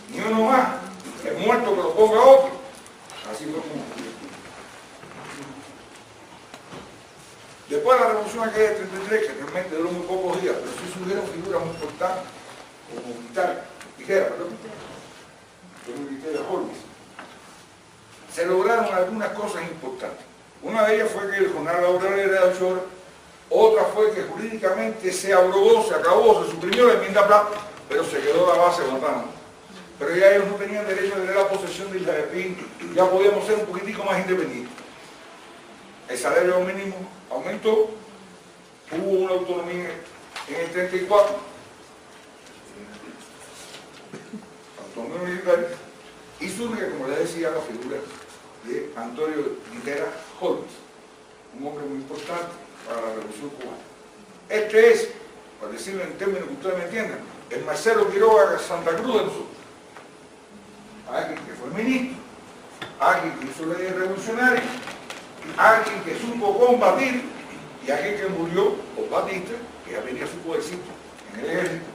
S5: ni uno más, el muerto que lo ponga otro. Así fue como. Después de la revolución aquella del 33, que realmente duró muy pocos días, pero sí surgieron figuras muy importantes, como Tijera, se lograron algunas cosas importantes. Una de ellas fue que el jornal laboral era de 8 horas, otra fue que jurídicamente se abrogó, se acabó, se suprimió la enmienda Platt, pero se quedó la base Guantánamo. Pero ya ellos no tenían derecho a tener la posesión de Isla de Pin, ya podíamos ser un poquitico más independientes. El salario mínimo aumentó, hubo una autonomía en el 34, autonomía militar, y surge, como les decía, la figura de Antonio Guitera Holmes, un hombre muy importante para la Revolución Cubana. Este es, para decirlo en términos que ustedes me entiendan, el Marcelo Quiroga Santa Cruz de nosotros. Alguien que fue ministro, alguien que hizo leyes revolucionarias, alguien que supo combatir y alguien que murió por Batista, que ya tenía su podercito en el ejército,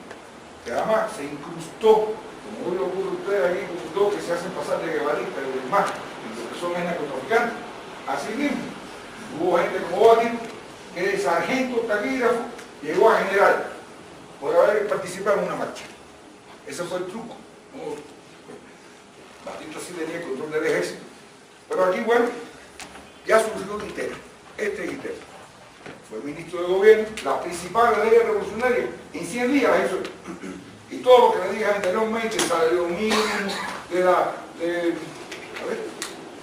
S5: que además se incrustó, como hoy lo ocurre a ustedes aquí, con dos que se hacen pasar de guevaristas y demás, y que son narcotraficantes. Así mismo, hubo gente como Batista, que de sargento taquígrafo llegó a general por haber participado en una marcha. Ese fue el truco. Batista sí tenía el control del ejército. Pero aquí, bueno, ya surgió Guitera. Este es Guitera. Fue ministro de gobierno, la principal ley revolucionaria, en 100 días la hizo. Y todo lo que le dije anteriormente, el salario mínimo, de la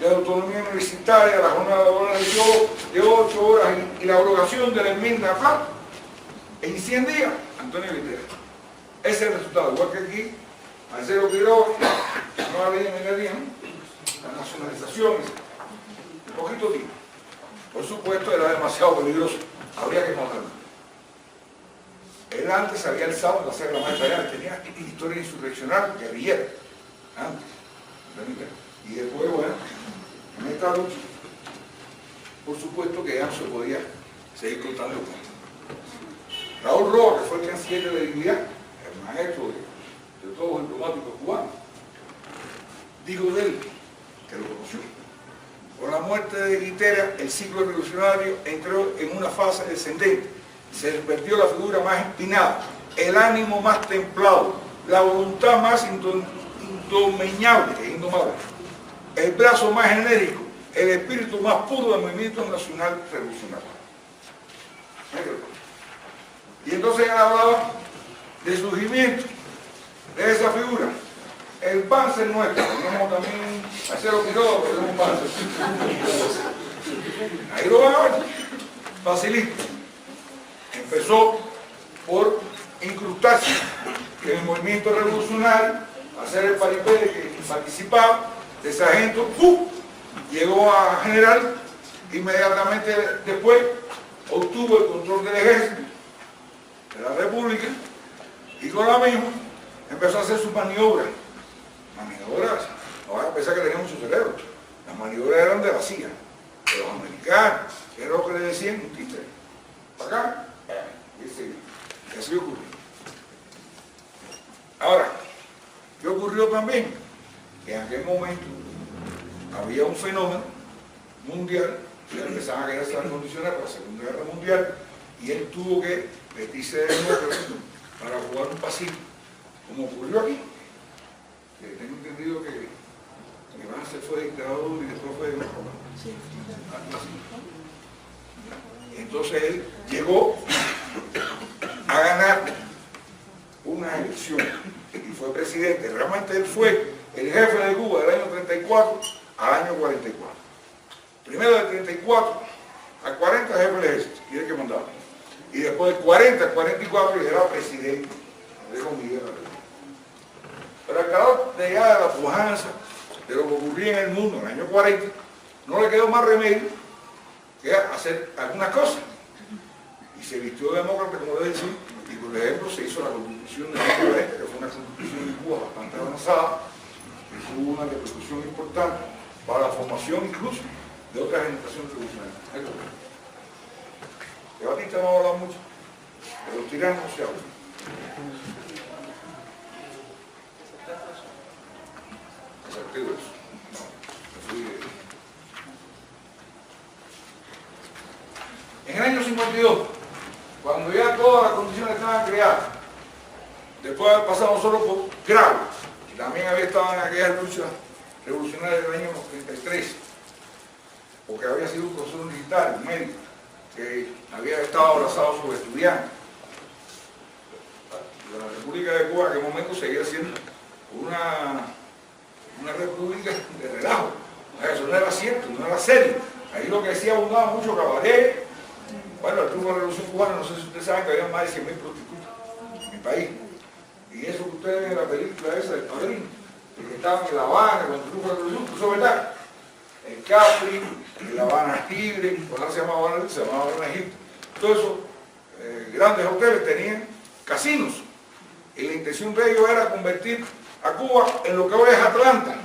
S5: autonomía universitaria, la jornada laboral de 8 horas y la abrogación de la enmienda Platt, en 100 días, Antonio Guitera. Ese es el resultado. Igual que aquí, Marcelo Quiroga, no la ley de minería, ¿no? Las nacionalizaciones, un poquito tiempo. Por supuesto, era demasiado peligroso. Habría que matarlo. Él antes había alzado en la Sierra Maestra, tenía historia insurreccional, guerrillera, antes. Y después, bueno, en esta lucha, por supuesto que ya no se podía seguir contando con esto. Raúl Roa, que fue el canciller de dignidad, el maestro de todos los diplomáticos cubanos, dijo de él, que lo conoció. Con la muerte de Guitera, el ciclo revolucionario entró en una fase descendente. Se perdió la figura más empinada, el ánimo más templado, la voluntad más indomeñable, que es indomable, el brazo más enérgico, el espíritu más puro del movimiento nacional revolucionario. Y entonces él hablaba del surgimiento de esa figura. El Panzer nuestro, tenemos también Marcelo Quiroga, pero tenemos un Panzer. Ahí lo van a ver, facilito. Empezó por incrustarse en el movimiento revolucionario, hacer el paripé que participaba, de sargento, llegó a general, inmediatamente después obtuvo el control del ejército de la República y con la misma empezó a hacer sus maniobras. Maniobras, no van a pensar que tenía mucho cerebro. Las maniobras eran de la CIA, de los americanos, que era lo que le decían un títere. Para acá, y así ocurrió. Ahora, ¿qué ocurrió también? Que en aquel momento había un fenómeno mundial, que empezaban a crearse las condiciones para la Segunda Guerra Mundial, y él tuvo que vestirse de demócrata para jugar un pasito, como ocurrió aquí. Que tengo entendido que Banzer fue dictador y después fue demócrata. Entonces él llegó a ganar una elección y fue presidente. Realmente él fue el jefe de Cuba del año 34 al año 44. Primero del 34 al 40 jefe del ejército, y el que mandaba. Y después del 40 al 44 él era presidente de Juan Miguel Arredondo. Pero al calor de ya de la pujanza de lo que ocurría en el mundo en el año 40, no le quedó más remedio que hacer algunas cosas. Y se vistió de demócrata, como les decía, y por ejemplo se hizo la constitución de Cuba Este, que fue una constitución de Cuba bastante avanzada, que tuvo una repercusión importante para la formación incluso de otra generación revolucionaria. De Batista no ha hablado mucho, de los tiranos no se habla. Eso. No, en el año 52, cuando ya todas las condiciones estaban creadas, después de haber pasado solo por Grau, y también había estado en aquella lucha revolucionaria del año 33, porque había sido un profesor militar, un médico, que había estado abrazado sobre estudiantes. La República de Cuba en aquel momento seguía siendo una república de relajo. Eso no era cierto, no era serio. Ahí lo que decía abundaba mucho cabaret. Bueno, el triunfo de la Revolución Cubana, no sé si ustedes saben que había más de 100.000 prostitutas en el país. Y eso que ustedes ven en la película esa del Padrino, que estaban en La Habana con el triunfo de la Revolución, eso es verdad. En Capri, en La Habana Libre, ahora se llamaba Habana, se llamaba Habana Egipto. Todos esos grandes hoteles tenían casinos. Y la intención de ellos era convertir a Cuba en lo que hoy es Atlanta.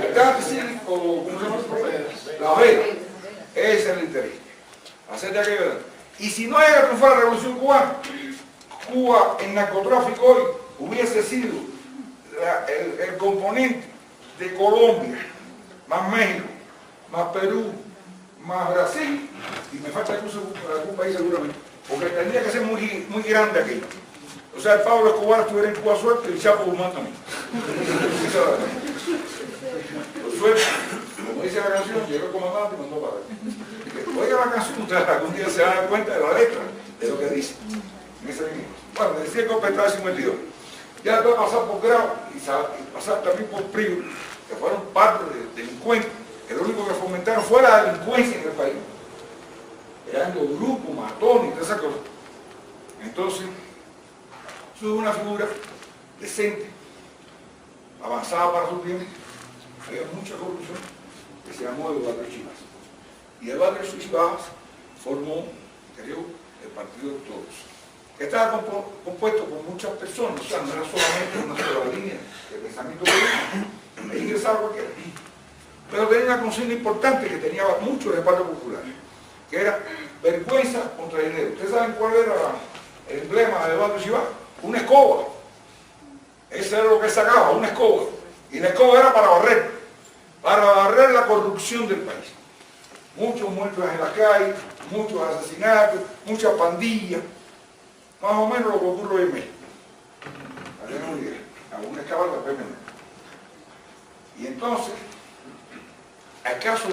S5: Atlanta City, o ¿cómo se llama? La Vega. Ese es el interés. Hacer de aquello. Y si no llega a triunfar la Revolución Cubana, Cuba en narcotráfico hoy hubiese sido el componente de Colombia, más México, más Perú, más Brasil, y me falta incluso algún país seguramente, porque tendría que ser muy grande aquello. O sea, el Pablo Escobar estuviera en Cuba suelto y el Chapo Guzmán también. Por suerte, como dice la canción, llegó el comandante y mandó para ver. Oiga la canción, ustedes algún día se van a dar cuenta de la letra, de lo que dice. Bueno, decía que Opetá 52. Ya después de pasar por Grau y pasar también por Prigo, que fueron parte de delincuentes, que lo único que fomentaron fue la delincuencia en el país. Eran los grupos, matones y todas esas cosas. Entonces, eso es una figura decente, avanzada para su tiempo. Había mucha corrupción, que se llamó Eduardo Chivas. Y Eduardo Chivas formó, creo, el Partido de Todos, que estaba compuesto por muchas personas, o sea, no era solamente una sola línea de pensamiento político, ahí ingresaba cualquiera. Pero tenía una consigna importante que tenía mucho respaldo popular, que era vergüenza contra el dinero. ¿Ustedes saben cuál era el emblema de Eduardo Chivas? Una escoba. Eso era lo que sacaba, una escoba. Y la escoba era para barrer la corrupción del país. Muchos muertos en la calle, muchos asesinatos, muchas pandillas. Más o menos lo que ocurre hoy en México. Para una idea, a una escala de menor. Y entonces, ¿acaso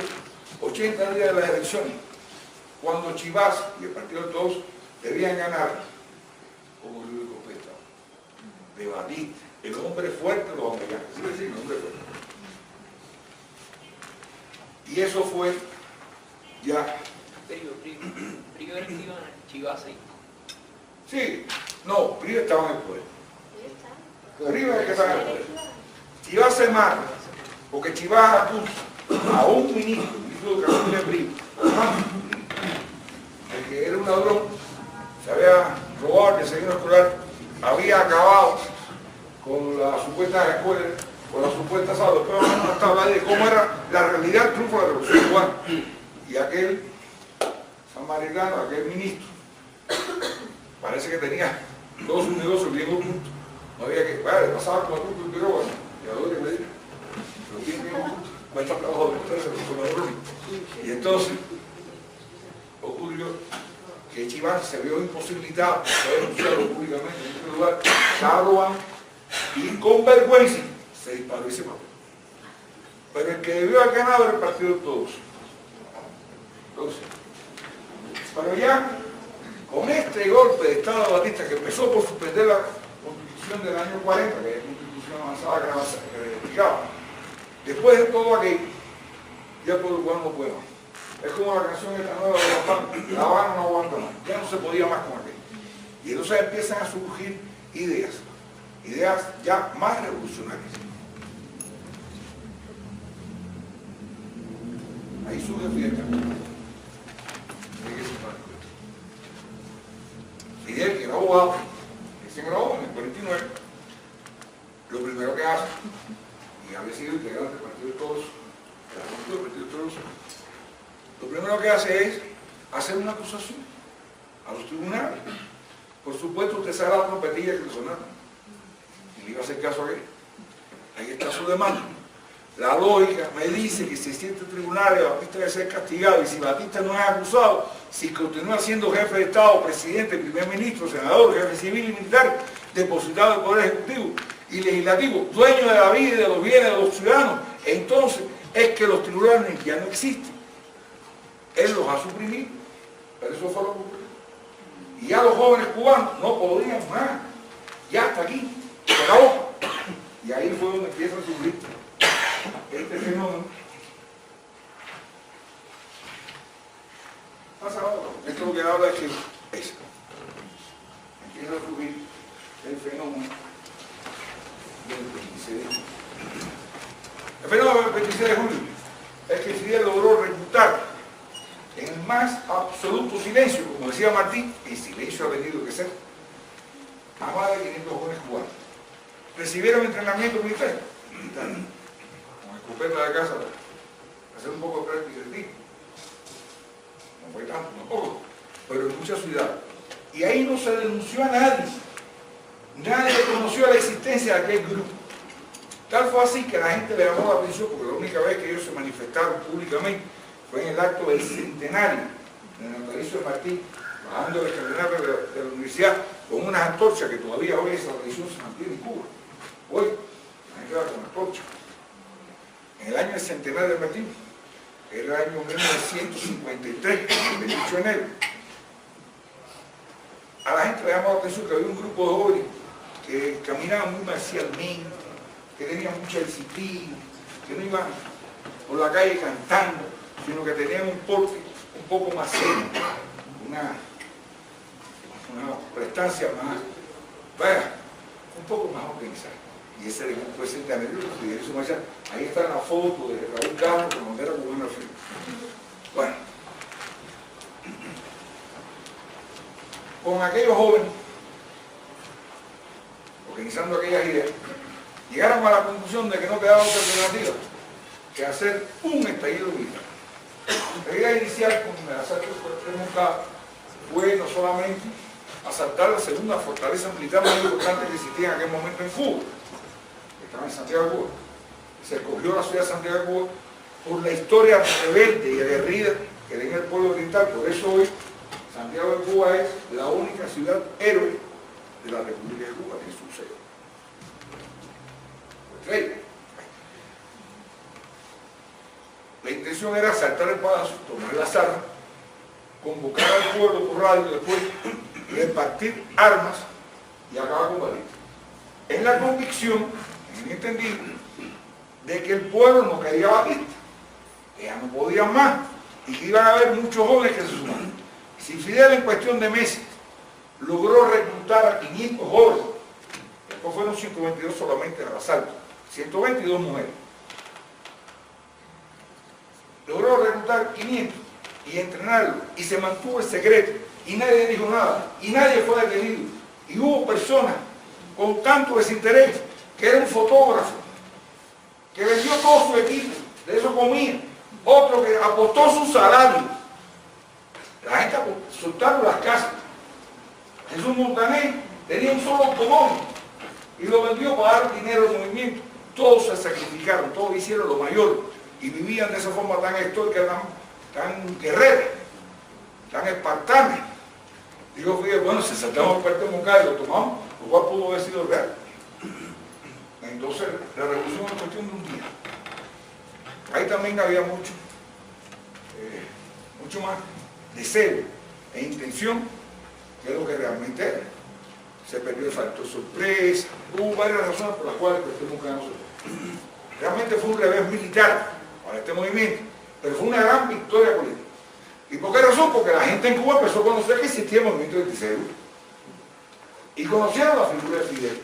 S5: 80 días de las elecciones, cuando Chivas y el Partido de Todos debían ganar, como Luis Copeta, de Batista, el hombre fuerte de los americanos? ¿Sí me decís? El hombre fuerte. Y eso fue ya.
S1: Prigo era que iban a Chivas ahí.
S5: Sí, no, Prigo estaba en el poder. Prigo es el que estaba en el poder. Chivas se mata, porque Chivas acusa a un ministro de Educación de Prigo, el que era un ladrón, se había robado el desayuno escolar, había acabado con las supuestas escuelas, con las supuestas aulas, pero no estaba de cómo era la realidad del triunfo de la Revolución Cubana. Y aquel samaritano, aquel ministro, parece que tenía Todos sus negocios bien ocultos. No había que, vale, pasaba como tú, pero bueno, y ahora que me diga, pero bien oculto, cuesta trabajo demostrarse los consumidores. Y entonces, ocurrió que Chiván se vio imposibilitado de denunciarlo públicamente en este lugar, estaba robando, y con vergüenza se disparó y se mató. Pero el que debió haber ganado era el partido de todos. Entonces, pero ya, con este golpe de Estado de Batista, que empezó por suspender la Constitución del año 40, que es la Constitución avanzada que investigaba, después de todo aquello, ya el pueblo cubano no puede más. Es como la canción esta nueva de La Habana no aguanta más, ya no se podía más con aquello. Y entonces empiezan a surgir ideas ya más revolucionarias. Ahí surge Fidel Castro. Fidel, que era abogado, que se graduó en el 49, lo primero que hace, y había sido integrante del Partido de Todos, lo primero que hace es hacer una acusación a los tribunales. Por supuesto, usted sabe la trompetilla que le sonaron. Y le iba a hacer caso a él. Ahí está su demanda. La lógica me dice que si existe tribunal, Batista debe ser castigado, y si Batista no es acusado, si continúa siendo jefe de Estado, presidente, primer ministro, senador, jefe civil y militar, depositado del Poder Ejecutivo y Legislativo, dueño de la vida y de los bienes de los ciudadanos, entonces es que los tribunales ya no existen. Él los ha suprimido, pero eso fue lo que ocurrió. Y ya los jóvenes cubanos no podían más. Ya hasta aquí, se acabó. Y ahí fue donde empieza a surgir este fenómeno. Pasa ahora. Esto lo que habla es que empieza a surgir el fenómeno del 26 de julio. El fenómeno del 26 de julio es que Fidel logró reclutar en el más absoluto silencio, como decía Martín, el silencio ha tenido que ser, a más de 500 jóvenes cubanos. Recibieron entrenamiento militar, con escopeta de casa, para hacer un poco de práctica de tiro. No fue tanto, tampoco, pero en muchas ciudades. Y ahí no se denunció a nadie. Nadie conoció la existencia de aquel grupo. Tal fue así que la gente le llamó la atención, porque la única vez que ellos se manifestaron públicamente fue en el acto del centenario del natalicio de Martín, bajando del escalinato de la universidad con unas antorchas, que todavía hoy esa tradición se mantiene en Cuba. Hoy, la gente va con antorchas. En el año del centenario de Martín, era el año 1953, el 28 de enero, a la gente le llamó la atención que había un grupo de jóvenes que caminaban muy marcialmente, que tenían mucha disciplina, que no iban por la calle cantando, sino que tenían un porte un poco más serio, una prestancia más, un poco más organizada. Y ese era el grupo de centenario, ahí está la foto de Raúl Castro con bandera cubana al frente. Bueno, con aquellos jóvenes, organizando aquellas ideas, llegaron a la conclusión de que no quedaba otra alternativa que hacer un estallido militar. La idea inicial con el asalto de Moncada fue no solamente asaltar la segunda fortaleza militar más importante que existía en aquel momento en Cuba, que estaba en Santiago de Cuba. Se escogió la ciudad de Santiago de Cuba por la historia rebelde y aguerrida que tenía el pueblo oriental. Por eso hoy Santiago de Cuba es la única ciudad héroe de la República de Cuba, tiene su sede. La intención era asaltar el palacio, tomar las armas, convocar al pueblo por radio, después repartir armas y acabar con Batista. En la convicción, en el entendido, de que el pueblo no quería a Batista, que ya no podían más, y que iban a haber muchos jóvenes que se sumaron. Si Fidel en cuestión de meses logró reclutar a 500 jóvenes, después fueron 122 solamente al asalto, 122 mujeres. Logró reclutar 500 y entrenarlo, y se mantuvo en secreto, y nadie dijo nada, y nadie fue detenido. Y hubo personas con tanto desinterés, que era un fotógrafo, que vendió todo su equipo, de eso comía, otro que apostó su salario. La gente soltaron las casas. Jesús Montaner Tenía un solo automóvil y lo vendió para dar dinero al movimiento. Todos se sacrificaron, todos hicieron lo mayor y vivían de esa forma tan estoica, tan guerrera, tan espartana. Digo, fíjate, bueno, si saltamos el Cuartel Moncada y lo tomamos, lo cual pudo haber sido real. Entonces, la revolución es cuestión de un día. Ahí también había mucho más deseo e intención que lo que realmente era. Se perdió el factor sorpresa, hubo varias razones por las cuales el Cuartel Moncada no se dio. Realmente fue un revés militar para este movimiento, pero fue una gran victoria política. ¿Y por qué razón? Porque la gente en Cuba empezó a conocer que existía el movimiento 26 y conocieron la figura de Fidel.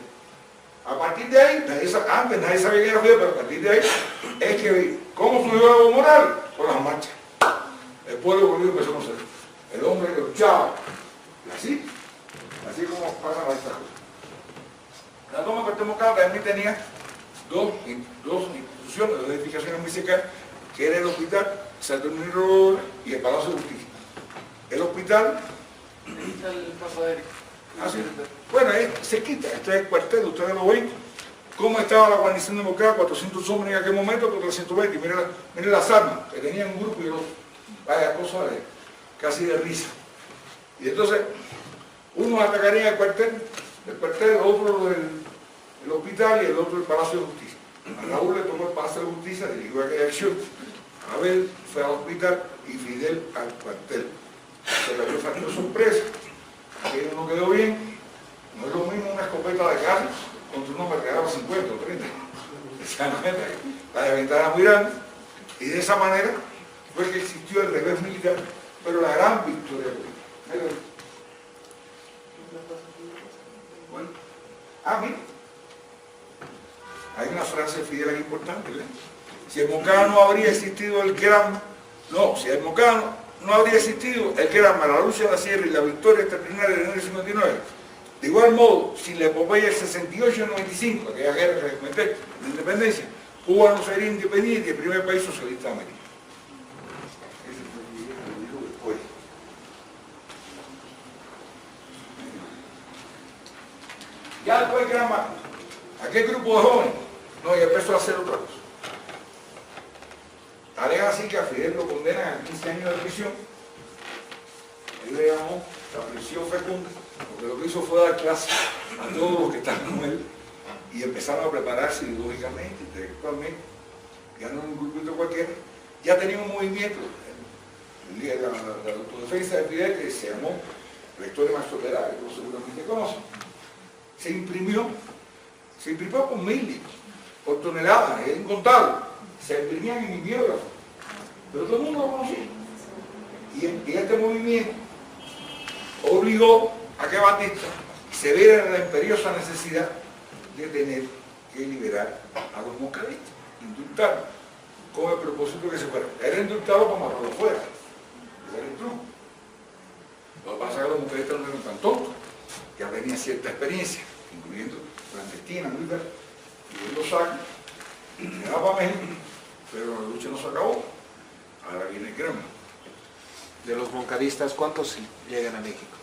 S5: A partir de ahí, antes nadie sabía que era Fidel, pero a partir de ahí es que vi cómo surgió Evo Morales con las marchas. El pueblo boliviano empezó a conocer. El hombre que luchaba. Y así como pasan estas cosas. La toma de Cuartel Moncada también tenía dos instituciones, dos edificaciones muy cercanas, que era el Hospital Saturnino y el Palacio de Justicia. El hospital...
S1: Ahí está el paso aéreo.
S5: Ah, sí. Bueno, ahí se quita, este es el cuartel, ustedes lo ven. ¿Cómo estaba la guarnición de Moncada? 400 hombres en aquel momento, contra 120. Miren las armas, que tenían un grupo y dos. Vaya cosa casi de risa. Y entonces, unos atacarían el cuartel, otro el hospital y el otro el Palacio de Justicia. A Raúl le tocó el Palacio de Justicia, dirigió aquella acción. Abel fue al hospital y Fidel al cuartel. Se perdió el factor sorpresa. Aquello no quedó bien. No es lo mismo una escopeta de casa contra una ametralladora 50 o 30. La desventaja era muy grande. Y de esa manera fue que existió el revés militar, pero la gran victoria política. Bueno. Mira. Hay una frase de Fidel aquí importante, ¿verdad? Si el Moncada no habría existido el Granma, si el Moncada no habría existido el Granma, la lucha de la sierra y la victoria extraordinaria de enero del 59. De igual modo, sin la epopeya del 68-95, aquella guerra que les comenté, de independencia, Cuba no sería independiente y el primer país socialista de América. Ese fue el video que dijo después. Ya después del Granma, aquel grupo de jóvenes, y empezó a hacer otra cosa. Alegan así que a Fidel lo condenan a 15 años de prisión. Él le llamó la prisión fecunda, porque lo que hizo fue dar clase a todos los que estaban con él y empezaron a prepararse ideológicamente, intelectualmente, ya no un grupito cualquiera. Ya tenía un movimiento, la autodefensa de Fidel, que se llamó la historia más tolerada, que todos seguramente conocen. Se imprimió por miles, por toneladas, es incontable. Se imprimían en mi biógrafo, pero todo el mundo lo conocía. Y este movimiento obligó a que Batista se viera la imperiosa necesidad de tener que liberar a los moncadistas, indultarlos, con el propósito que se fuera. Era indultarlo para matarlo fuera. Ese era el truco. Lo que pasa es que los moncadistas no eran tan tontos, ya tenían cierta experiencia, incluyendo clandestina, militar, y ellos lo sacan, se va para México, pero la lucha no se acabó. Ahora viene el Granma.
S3: De los moncadistas, ¿cuántos llegan a México?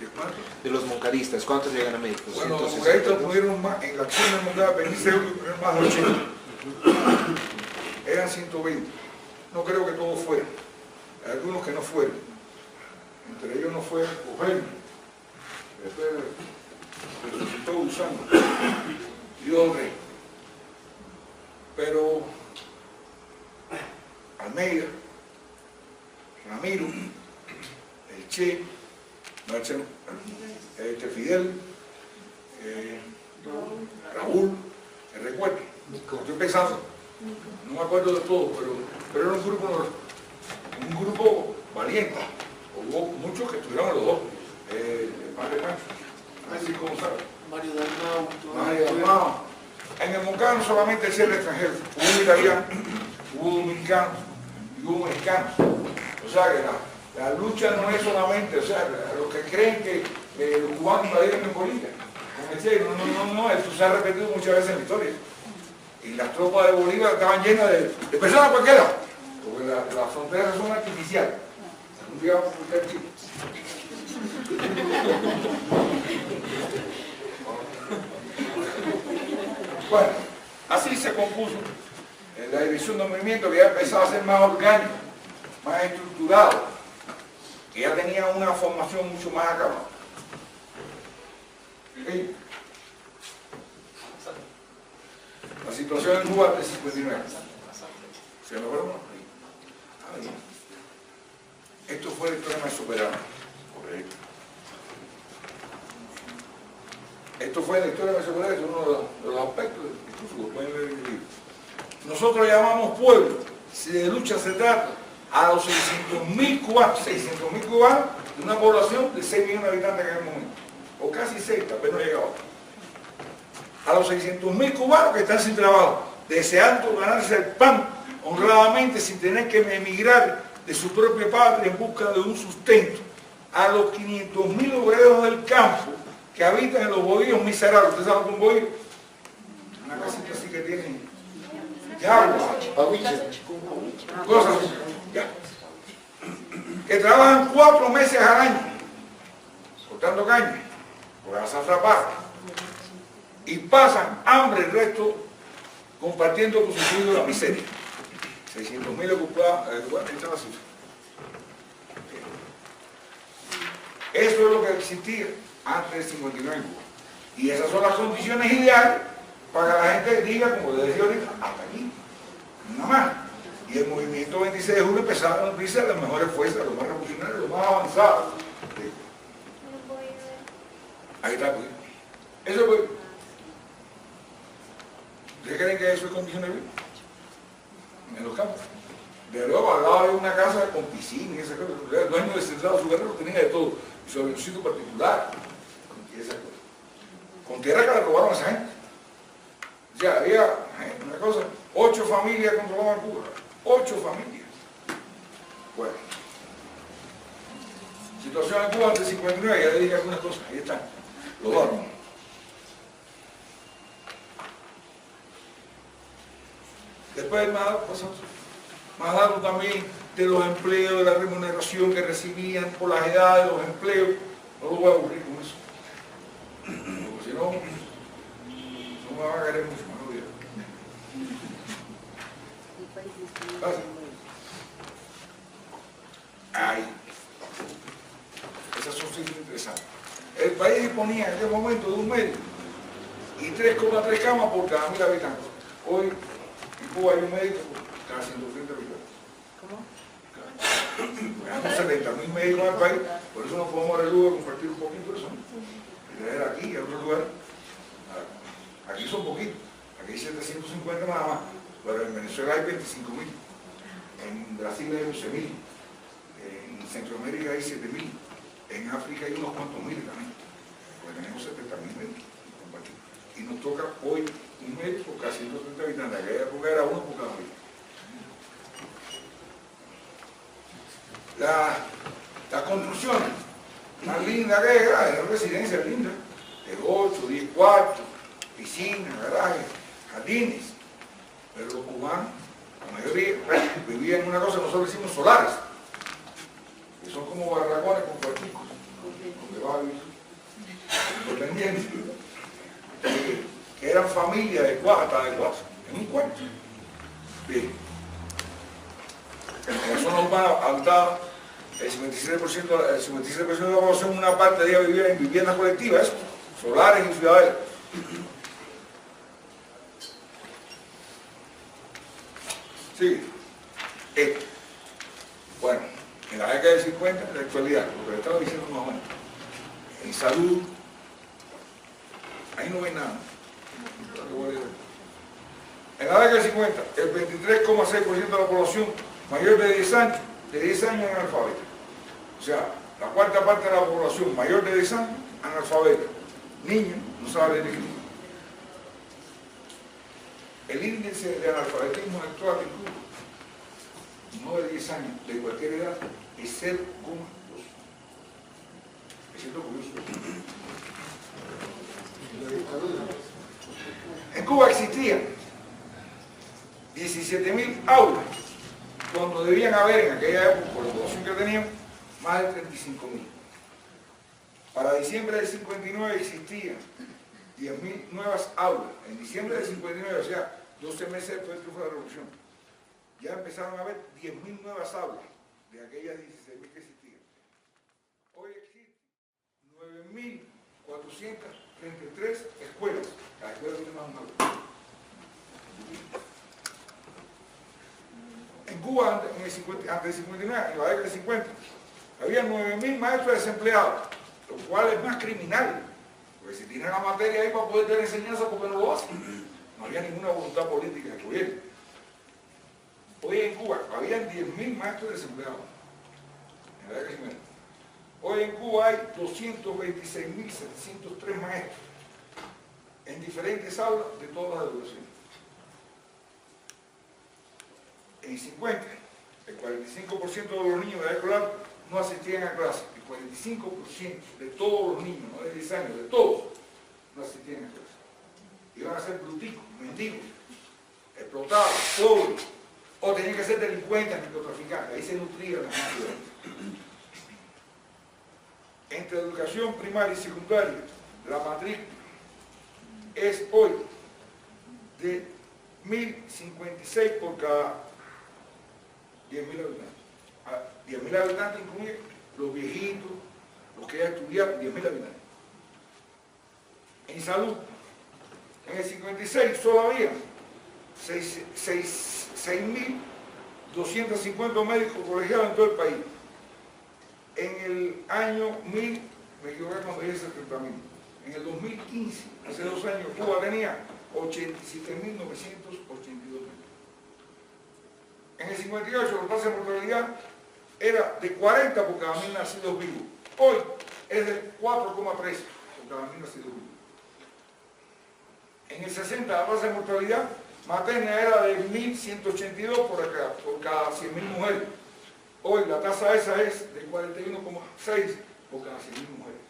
S5: ¿De cuántos?
S3: De los moncadistas, ¿cuántos llegan a México?
S5: Bueno, los moncadistas pudieron más, en la acción de Moncada 26 pudieron más de 80. Eran 120. No creo que todos fueran. Hay algunos que no fueron. Entre ellos no fue Eugenio. Después resucitó usando. Dios rey. Pero Almeida, Ramiro, el Che, Fidel, Raúl, el recuerdo. Estoy pensando, no me acuerdo de todo, pero era un grupo valiente. Hubo muchos que estuvieron en los dos. El padre Pancho, así como sabe.
S1: Mario Dalmau.
S5: Mario Dalmau. En el Moncada no solamente el extranjero, hubo un italiano, hubo dominicano y hubo mexicanos. O sea que la lucha no es solamente, o sea, los que creen que los cubanos invadieron en Bolivia. No, esto se ha repetido muchas veces en la historia. Y las tropas de Bolívar estaban llenas de personas cualquiera, porque las fronteras son artificiales. Un día vamos a buscar chicos. Bueno, así se compuso la dirección de movimiento, que ya empezaba a ser más orgánico, más estructurado, que ya tenía una formación mucho más acabada. ¿Sí? La situación en Cuba es 59. ¿Se me acuerdan? Ahí. Esto fue la historia mesopotamia. Correcto. Esto fue la historia mesopotamia, es uno de los aspectos, incluso lo pueden leer en el libro. Nosotros llamamos pueblo, si de lucha se trata, a los 600.000 cubanos, de una población de 6 millones de habitantes en aquel momento, o casi 6, tal vez no llegaba. A los 600.000 cubanos que están sin trabajo, deseando ganarse el pan honradamente sin tener que emigrar de su propia patria en busca de un sustento. A los 500.000 obreros del campo que habitan en los bohíos miserables. ¿Ustedes saben un bohío? Una casita así que tiene agua, cosas así, ya. Que trabajan 4 meses al año cortando caña por la zafrapata y pasan hambre el resto compartiendo con sus hijos la miseria. 600.000 ocupados, bueno, esta es la cifra. Eso es lo que existía antes del 59 en Cuba. Y esas son las condiciones ideales para que la gente diga, como le decía ahorita, hasta aquí, nada más. Y el movimiento 26 de julio empezaba a nutrirse de las mejores fuerzas, los más revolucionarios, los más avanzados. Ahí está, pues. Eso pues. ¿Ustedes creen que eso es condiciones de vida? En los campos. De luego al lado de una casa con piscina y esas cosas. El dueño del centrado su guerrero tenía de todo. Y su avioncito particular. Y esas cosas. Con tierra que le robaron a esa gente. O sea, había una cosa, 8 familias controlaban Cuba. 8 familias. Bueno. Situación en Cuba antes del 59, ya le dije algunas cosas. Ahí están. Los dos. Después más datos también de los empleos, de la remuneración que recibían por las edades de los empleos. No lo voy a aburrir con eso. Porque si no, no me van a querer mucho más. Ahí. Esas son cifras interesantes. El país disponía en aquel momento de un médico y 3,3 camas por cada 1.000 habitantes. Hoy en Cuba hay un médico por cada 130 habitantes. ¿Cómo? Hay 70.000 médicos en el país, por eso no podemos dar el lujo de compartir un poquito de eso. Y traer aquí, en otro lugar. Aquí son poquitos, aquí hay 750 nada más, pero en Venezuela hay 25.000, en Brasil hay 11.000, en Centroamérica hay 7.000, en África hay unos cuantos miles también, porque tenemos 70.000 médicos. Y nos toca hoy un médico por casi 130 habitantes, aquella época era uno por cada habitante. Las construcciones más lindas que eran residencias lindas, de 8, 10 cuartos, piscinas, garajes, jardines, pero los cubanos, la mayoría, vivían en una cosa que nosotros decimos solares, que son como barracones con cuarticos, donde va a vivir, dependientes, que eran familias de 4 hasta de 4, en un cuarto. Bien. En la zona urbana habitada, el 56% de la población, una parte de ella vivía en viviendas colectivas, solares y ciudaderas. Sí. Bueno, en la década del 50, en la actualidad, lo que le estaba diciendo más o menos, en salud, ahí no hay nada. En la década del 50, el 23,6% de la población mayor de 10 años es analfabeta. O sea, la cuarta parte de la población mayor de 10 años, analfabeta. Niños, no sabe leer. El índice de analfabetismo actual en Cuba, no de 10 años, de cualquier edad, es 0,2. Es cierto curioso. En Cuba existían 17.000 aulas, cuando debían haber en aquella época, por la población que teníamos, más de 35.000. Para diciembre del 59 existían 10.000 nuevas aulas. En diciembre del 59, o sea, 12 meses después del triunfo de la revolución, ya empezaron a haber 10.000 nuevas aulas de aquellas 16.000 que existían. Hoy existen 9.433 escuelas. Cada escuela tiene más un aula. En Cuba, antes del 59, en la década del 50, había 9.000 maestros desempleados, lo cual es más criminal, porque si tienen la materia ahí para poder tener enseñanza, ¿por qué no lo hacen? No había ninguna voluntad política del gobierno. Hoy en Cuba habían 10.000 maestros desempleados, en la década del 50. Hoy en Cuba hay 226.703 maestros en diferentes aulas de todas las educaciones. En el 50, el 45% de los niños de edad escolar no asistían a clase. El 45% de todos los niños, no de 10 años, de todos, no asistían a clase. Iban a ser bruticos, mendigos, explotados, pobres, o tenían que ser delincuentes, narcotraficantes. Ahí se nutría la sociedad. Entre educación primaria y secundaria, la matrícula es hoy de 1.056 por cada 10.000 habitantes. 10.000 habitantes incluye los viejitos, los que ya estudiaron, 10.000 habitantes. En salud, en el 56 solo había 6.250 médicos colegiados en todo el país. En el año 1000, me equivoqué cuando dije 70.000. En el 2015, hace 2 años, Cuba tenía 87.982 médicos. En el 58 la tasa de mortalidad era de 40 por cada 1.000 nacidos vivos. Hoy es de 4,3 por cada 1.000 nacidos vivos. En el 60 la tasa de mortalidad materna era de 1.182 por cada 100.000 mujeres. Hoy la tasa esa es de 41,6 por cada 100.000 mujeres.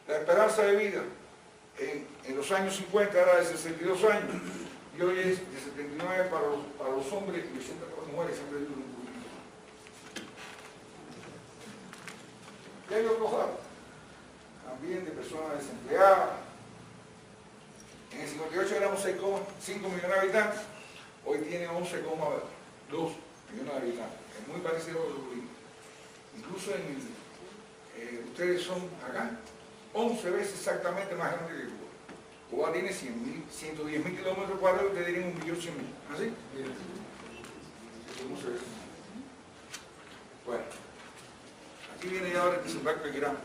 S5: La esperanza de vida en los años 50 era de 62 años y hoy es de 79 para los hombres y 80 para las mujeres. Siempre digo un poquito. Y hay otros datos también de personas desempleadas. En el 58 éramos 6,5 millones de habitantes, hoy tiene 11,2 millones de habitantes. Es muy parecido a los gringos. Incluso ustedes son acá 11 veces exactamente más grande que Cuba. Cuba tiene 110.000 kilómetros cuadrados, ustedes tienen 1.100.000. ¿Así? ¿Cómo se ve? Bueno, aquí viene ya ahora el desembarco de Granma.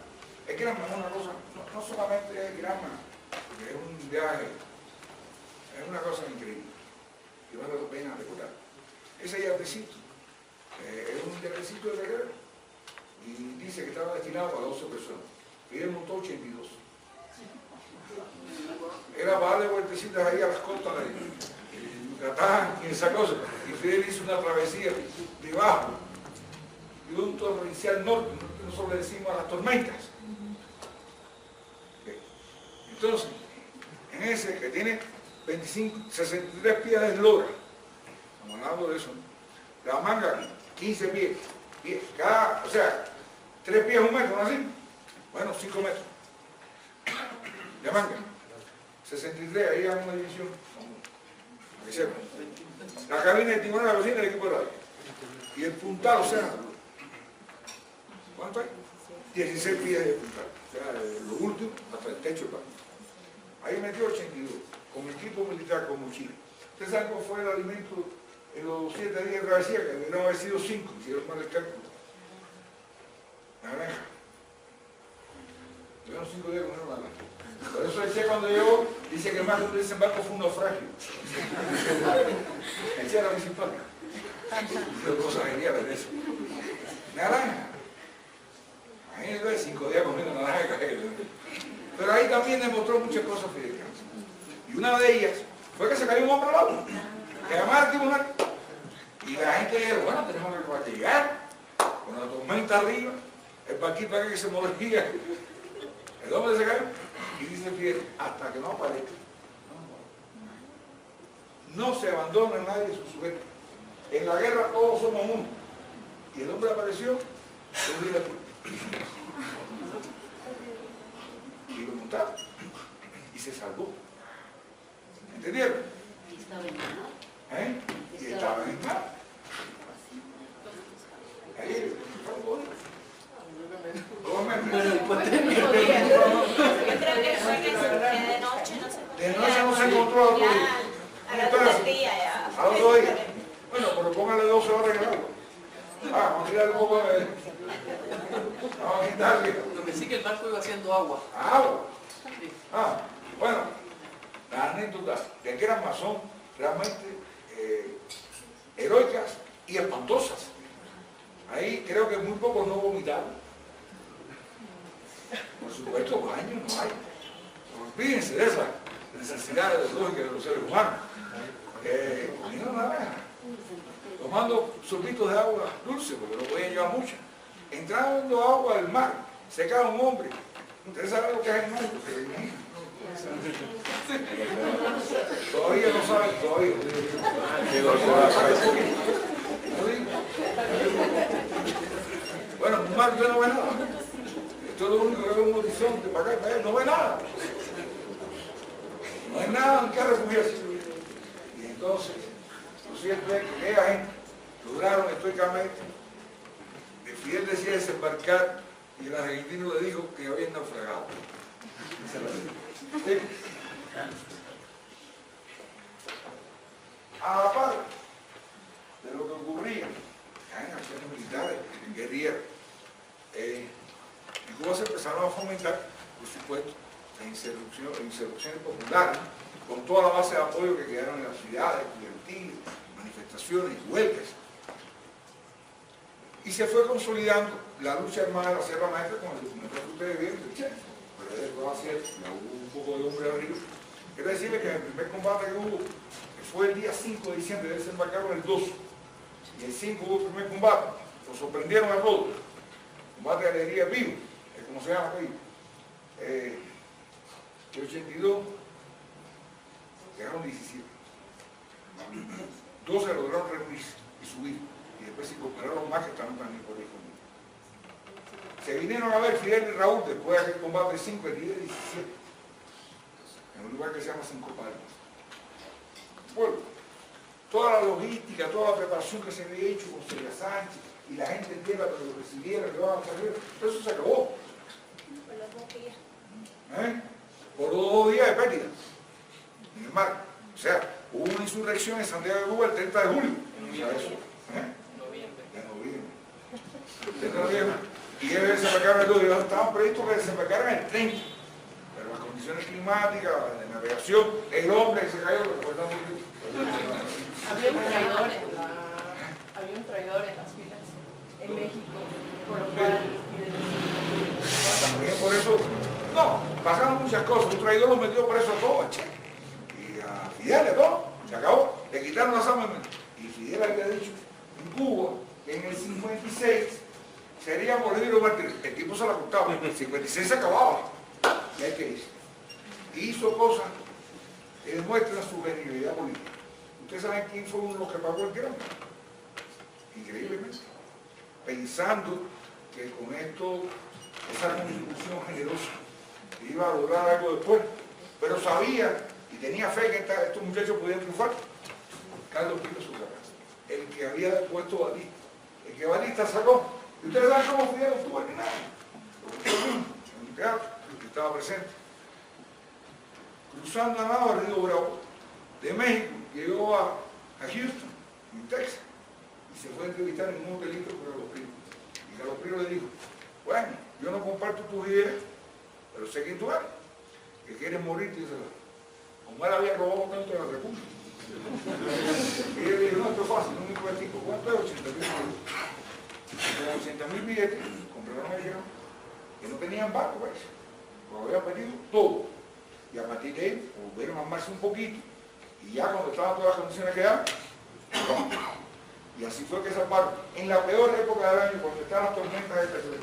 S5: El Granma es una cosa, no solamente es Granma, porque es un viaje, es una cosa increíble, y vale la pena recordar. Ese yatecito es un yatecito de guerrero, y dice que estaba destinado para 12 personas, y él montó 82. Era para darle vueltecitas ahí a las costas de Yucatán y esa cosa, y Fidel hizo una travesía debajo de un torrencial norte, nosotros le decimos a las tormentas. Entonces, en ese que tiene 63 pies de eslora, estamos hablando de eso, la manga 15 pies, o sea, 3 pies 1 metro, ¿no así? Bueno, 5 metros de manga, 63, ahí hay una división, para que sepan. La cabina de timón de la cocina, el equipo de radio, y el puntal, o sea, ¿cuánto hay? 16 pies de puntal, o sea, lo último hasta el techo del barco. Ahí metió 82, con equipo militar, con mochila. ¿Ustedes saben cuál fue el alimento en los 7 días de travesía? Que debieron haber sido 5, hicieron mal el cálculo. Naranja. Tuvieron 5 días con una naranja. Por eso el Che cuando llegó, dice que más de un desembarco fue un naufragio. El Che era muy simpático. Yo cosa genial de eso. Naranja. Imagínate, 5 días comiendo naranja. Pero ahí también demostró muchas cosas Fidel Castro. Y una de ellas fue que se cayó un hombre al agua, que llamaba al tribunal. Y la gente dijo, bueno, tenemos que llegar, con la tormenta arriba, el barquito aquí que se movía. El hombre se cayó. Y dice Fidel, hasta que no aparezca. No se abandona a nadie su suerte. En la guerra todos somos uno. Y el hombre apareció, y lo montaron. se salvó. ¿Entendieron? ¿Eh? Y estaba en el mar. Ahí, de noche no se encontró otro día. A otro día. Bueno, pero póngale 12 horas en el agua. Vamos a tirarle un poco de... Vamos a quitarle.
S1: Lo que sí que el barco iba haciendo agua.
S5: Agua.
S1: Sí.
S5: Bueno, las anécdotas de que eran son realmente heroicas y espantosas. Ahí creo que muy pocos no vomitaron. Por supuesto, baño no hay. Olvídense de esas necesidades lógicas de los seres humanos. No, nada. Tomando sorbitos de agua dulce, porque no podían llevar mucha. Entrando agua del mar, se cae un hombre. ¿Ustedes saben lo que es el mar? Todavía no saben, todavía. Bueno, un mar yo no ve nada. Esto es lo único que ve un horizonte para acá, para allá, no ve nada. No hay nada en que refugiarse. Y entonces, lo cierto es que aquella gente lograron estoicamente. Fidel decía desembarcar y el argentino le dijo que habían naufragado. ¿Sí? A la par de lo que ocurría en acciones militares, en guerrilleras, en Cuba se empezaron a fomentar, por supuesto, insurrecciones populares, con toda la base de apoyo que quedaron en las ciudades, estudiantiles, manifestaciones, huelgas. Y se fue consolidando la lucha armada de la Sierra Maestra con el documento que ustedes vieron del Che. Pero eso va a ser, hubo un poco de hombre arriba. Quiero decirle que el primer combate que hubo, que fue el día 5 de diciembre, ellos se embarcaron el 2. Y el 5 hubo el primer combate. Nos sorprendieron a todos. Combate de alegría vivo, es como se llama aquí. El 82, quedaron 17. 12 lograron reunirse y subir. Y después se incorporaron más que estaban también por ahí conmigo. Se vinieron a ver Fidel y Raúl después de aquel combate 5, el día 17, en un lugar que se llama Cinco Palmas. Bueno, toda la logística, toda la preparación que se había hecho con Celia Sánchez y la gente entera que lo recibiera, que iban a salir, todo eso se acabó. Por 2 días de pérdida en el mar. O sea, hubo una insurrección en Santiago de Cuba el 30 de julio. Y ellos desembarcaron el 2, ellos estaban previstos que desembarcaran el 30. Pero las condiciones climáticas, de navegación, el hombre se cayó, lo que fue tan difícil.
S6: Había un traidor en las filas en México, por lo cual...
S5: También por eso, no, pasaron muchas cosas. Un traidor los metió por eso a todos, Che. Y a Fidel, a todos, se acabó. Le quitaron las armas. Y Fidel había dicho en Cuba que en el 56 seríamos libres o mártires. El tipo se la contaba. En el 56 se acababa. ¿Y hay que hizo? Hizo cosas que demuestran su benignidad política. ¿Ustedes saben quién fue uno de los que pagó el grano? Increíblemente. Pensando que con esto, esa contribución generosa, iba a lograr algo después. Pero sabía y tenía fe que estos muchachos podían triunfar. Carlos Pino Sucarrás, el que había puesto Batista, el que Batista sacó. Y ustedes saben cómo Fidel estuvo al final. En un teatro, que estaba presente. Cruzando a nado al Río Bravo, de México, llegó a Houston, en Texas, y se fue a entrevistar en un hotelito con Carlos Pino. Y Carlos Pino le dijo, bueno, yo no comparto tus ideas, pero sé quién tú eres, que quieres morirte, y dice, como él había robado tanto de la República. Y él le dijo, no, esto es fácil, un único tipo, ¿cuánto es? 80.000 billetes. Con 80.000 billetes, compraron el grano, que no tenían barco, pues, lo habían perdido todo. Y a partir de ahí, volvieron a armarse un poquito, y ya cuando estaban todas las condiciones que daban, y así fue que se salvaron, en la peor época del año, cuando estaban las tormentas de petróleo.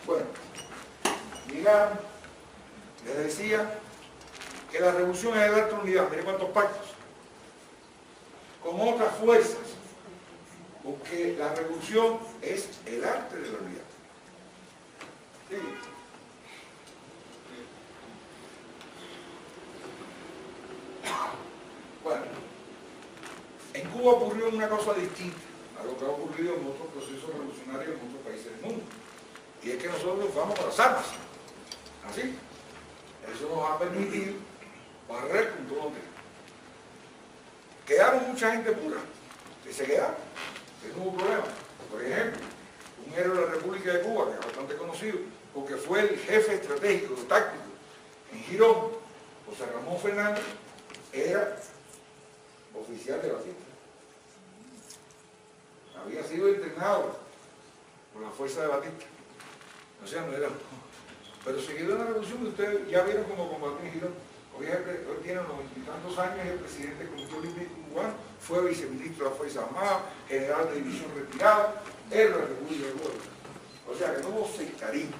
S5: Bueno, llegaron, les decía que la revolución es el arte de unidad, miren cuántos pactos, con otras fuerzas, porque la revolución es el arte de la unidad. ¿Sí? Cuba ocurrió una cosa distinta a lo que ha ocurrido en otros procesos revolucionarios en otros países del mundo. Y es que nosotros vamos con las armas. Así. Eso nos ha permitido barrer con todo lo que. Quedaron mucha gente pura, que se quedaron, que no hubo problema. Por ejemplo, un héroe de la República de Cuba, que es bastante conocido, porque fue el jefe estratégico, táctico, en Girón, José Ramón Fernández, era oficial de Batista. Había sido entrenado por la fuerza de Batista. O sea, no era. Pero seguido en la revolución, ustedes ya vieron cómo combatió en Girón. Hoy tiene 90 y tantos años, es el presidente del Comité Olímpico Cubano, fue viceministro de las Fuerzas Armadas, general de división retirado, era de la República de Cuba. O sea que no hubo sectarismo,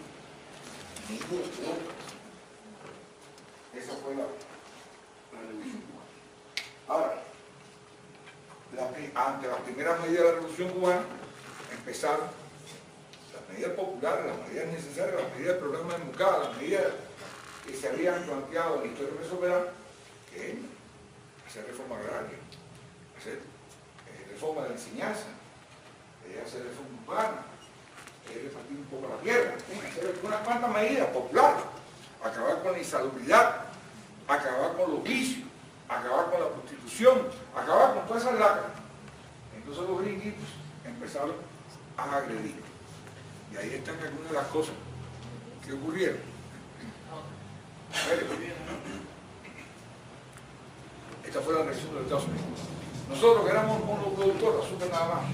S5: ni hubo poder. Esa fue la revolución cubana. Ahora, ante las primeras medidas de la revolución cubana, empezaron las medidas populares, las medidas necesarias, las medidas del programa de Mucada, las medidas que se habían planteado en la historia venezolana, que es hacer reforma agraria, hacer reforma de la enseñanza, hacer reforma urbana, repartir un poco la tierra, hacer unas cuantas medidas populares, acabar con la insalubridad, acabar con los vicios, acabar con la prostitución, acabar con todas esas lacras. Entonces los gringuitos empezaron a agredir. Y ahí están algunas de las cosas que ocurrieron. Esta fue la reacción de los Estados Unidos. Nosotros que éramos monoproductores, azúcar nada más.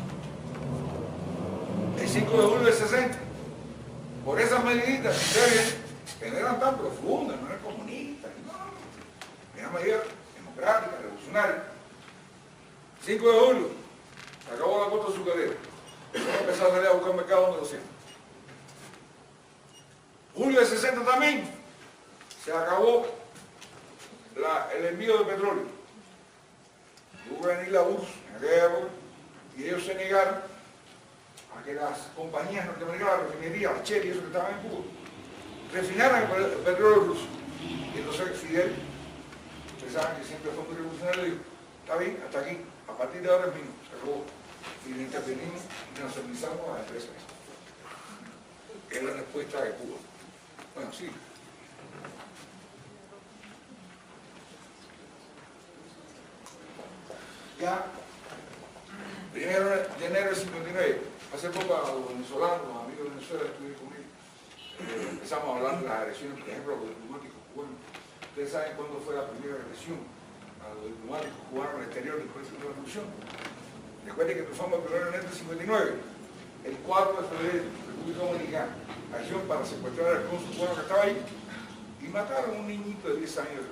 S5: El 5 de julio del 60, por esas medidas, que no eran tan profundas, no eran comunistas, no, eran medidas democráticas, revolucionarias. 5 de julio, se acabó la cuota azucarera. Vamos a empezar a salir a buscar mercado donde lo hacemos. Julio del 60 también, se acabó el envío de petróleo. Tuvo que venir la URSS en aquella época y ellos se negaron a que las compañías norteamericanas, las refinerías, las Shell y eso que estaban en Cuba, refinaran el petróleo ruso. Y entonces Fidel, ustedes saben que siempre fue muy revolucionario, dijo, está bien, hasta aquí, a partir de ahora es mío, se acabó. Y le intervenimos y nacionalizamos a las empresas. Es la respuesta de Cuba. Bueno, sí. Ya, 1 de enero del 59, hace poco a los venezolanos, los amigos de Venezuela, estuvieron conmigo, empezamos a hablar de las agresiones, por ejemplo, a los diplomáticos cubanos. Ustedes saben cuándo fue la primera agresión a los diplomáticos cubanos al exterior después de la revolución. Recuerden que empezamos el 1 de enero del 59, el 4 de febrero, República Dominicana, acción para secuestrar al cónsul cubano que estaba ahí, y mataron a un niñito de 10 años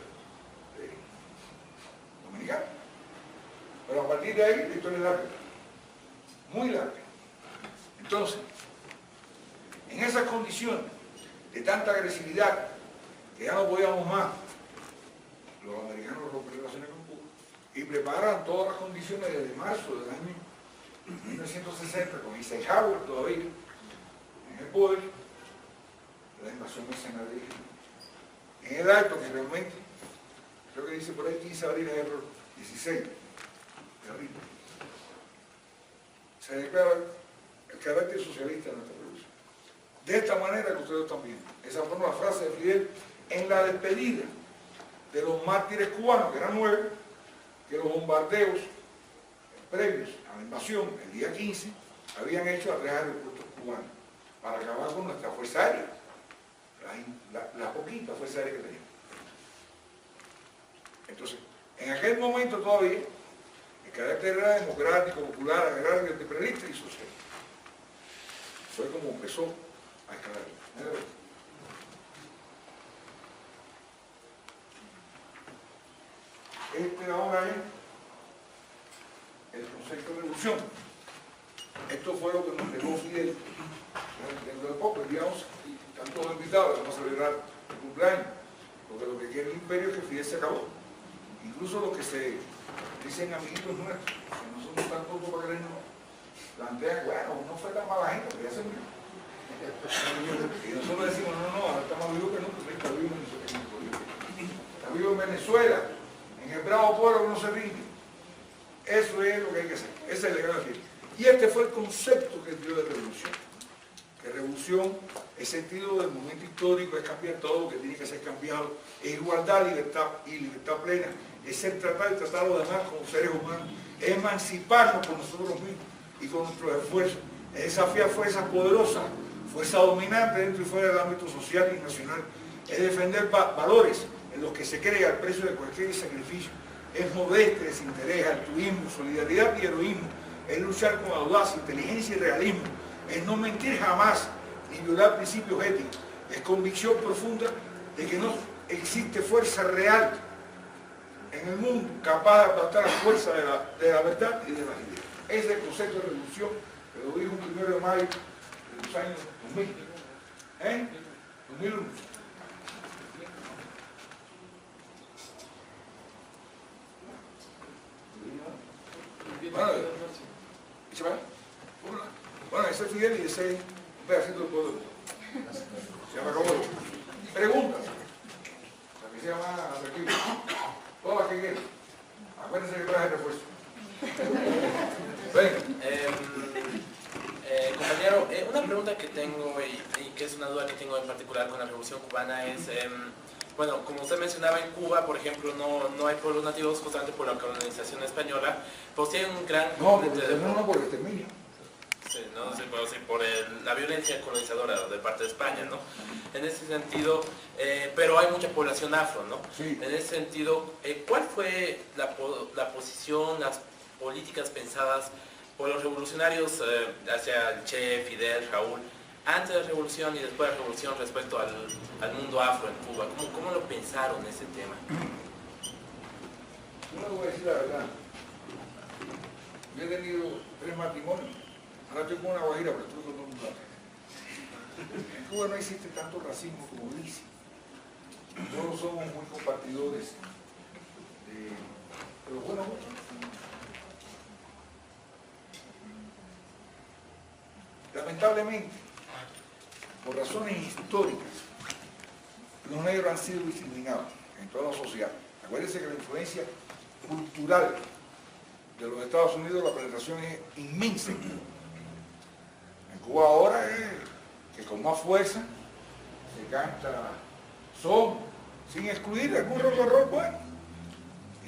S5: dominicano. Pero a partir de ahí, la historia es larga, muy larga. Entonces, en esas condiciones de tanta agresividad, que ya no podíamos más, los americanos rompieron relaciones con Cuba y prepararon todas las condiciones desde marzo del año 1960, con Eisenhower todavía en el poder, la invasión mercenaria. En el acto que realmente, creo que dice por ahí 15 de abril, 16. Se declara el carácter socialista de nuestra revolución. De esta manera que ustedes están viendo. Esa fue una frase de Fidel en la despedida de los mártires cubanos, que eran 9, que los bombardeos previos a la invasión, el día 15, habían hecho a 3 aeropuertos cubanos para acabar con nuestra fuerza aérea, la poquita fuerza aérea que teníamos. Entonces, en aquel momento todavía, el carácter era democrático, popular, agrario, antiimperialista y social. Fue como empezó a escalar. Este ahora es el concepto de revolución. Esto fue lo que nos dejó Fidel dentro de poco, el día 11, y están todos invitados, vamos a celebrar el cumpleaños, porque lo que quiere el imperio es que Fidel se acabó. Incluso los que se dicen amiguitos nuestros, que no somos tan tontos para creernos, plantean, bueno, no fue tan mala gente, pero ya se murió. Y nosotros decimos, no, ahora está más vivo que nunca, está vivo en Venezuela. Está vivo en Venezuela, en el bravo pueblo que no se rinde. Eso es lo que hay que hacer. Esa es la gran fiesta. Y este fue el concepto que dio de revolución. Que revolución, el sentido del momento histórico, es cambiar todo lo que tiene que ser cambiado. Es igualdad, libertad y libertad plena. Es ser tratado y tratar a los demás como seres humanos. Es emanciparnos por nosotros mismos y con nuestros esfuerzos. Es desafiar fuerzas poderosas, fuerzas dominantes dentro y fuera del ámbito social y nacional. Es defender valores en los que se cree al precio de cualquier sacrificio. Es modestia, desinterés, altruismo, solidaridad y heroísmo. Es luchar con audacia, inteligencia y realismo. Es no mentir jamás, ni violar principios éticos. Es convicción profunda de que no existe fuerza real en el mundo capaz de aplastar la fuerza de la verdad y de la ideas. Ese es el concepto de revolución que lo dijo un 1 de mayo de los años 2000. 2001. Bueno, ese es Fidel y ese es un pedacito del pueblo. Se me acabó. Preguntas. La que sea más atractiva. Todas las que quieran. Acuérdense que traje refuerzo.
S7: Compañero, una pregunta que tengo y que es una duda que tengo en particular con la Revolución Cubana es, bueno, como usted mencionaba, en Cuba, por ejemplo, no hay pueblos nativos justamente por la colonización española, pues tiene un gran...
S5: No, por el exterminio.
S7: Sí, no sé, pero sí, por la violencia colonizadora de parte de España, ¿no? En ese sentido, pero hay mucha población afro, ¿no?
S5: Sí.
S7: En ese sentido, ¿cuál fue la posición, las políticas pensadas por los revolucionarios hacia el Che, Fidel, Raúl, antes de la revolución y después de la revolución respecto al mundo afro en Cuba? ¿Cómo lo pensaron ese tema?
S5: Yo le voy a decir la verdad. Yo he tenido 3 matrimonios. Ahora estoy con una guajira, pero estoy con 2 mujeres. En Cuba no existe tanto racismo como dice. Todos somos muy compartidores de los buenos gustos. Lamentablemente, por razones históricas, los negros han sido discriminados en toda la sociedad. Acuérdense que la influencia cultural de los Estados Unidos, la penetración es inmensa. En Cuba ahora es que con más fuerza se canta son, sin excluir algún rock and roll bueno.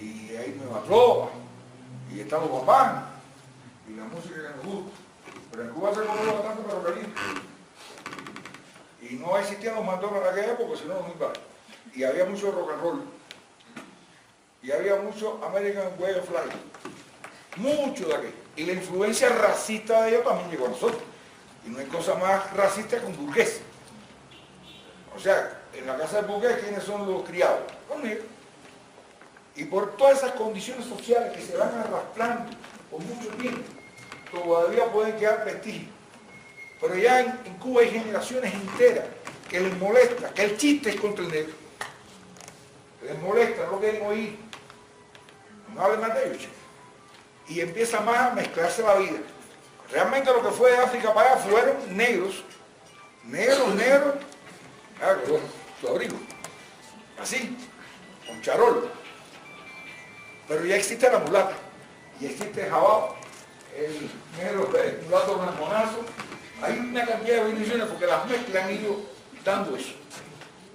S5: Y hay Nueva Trova, y están los papás, y la música que nos gusta. Pero en Cuba se comió bastante ferrocarril. Y no existían los mandones en aquella época, sino los militares. Y había mucho rock and roll. Y había mucho American Way of Life. Mucho de aquello. Y la influencia racista de ellos también llegó a nosotros. Y no hay cosa más racista que un burgués. O sea, en la casa del burgués, ¿quiénes son los criados? Los negros. Y por todas esas condiciones sociales que se van arrastrando por mucho tiempo, todavía pueden quedar vestigios. Pero ya en Cuba hay generaciones enteras que les molesta, que el chiste es contra el negro. Les molesta, no lo quieren oír. No hablen más de ellos. Y empieza más a mezclarse la vida. Realmente lo que fue de África para allá fueron negros. Negros, con su abrigo. Así, con charol. Pero ya existe la mulata. Y existe el jabao, el negro, el mulato blanconazo. Hay una cantidad de bendiciones porque las mezclas han ido dando eso.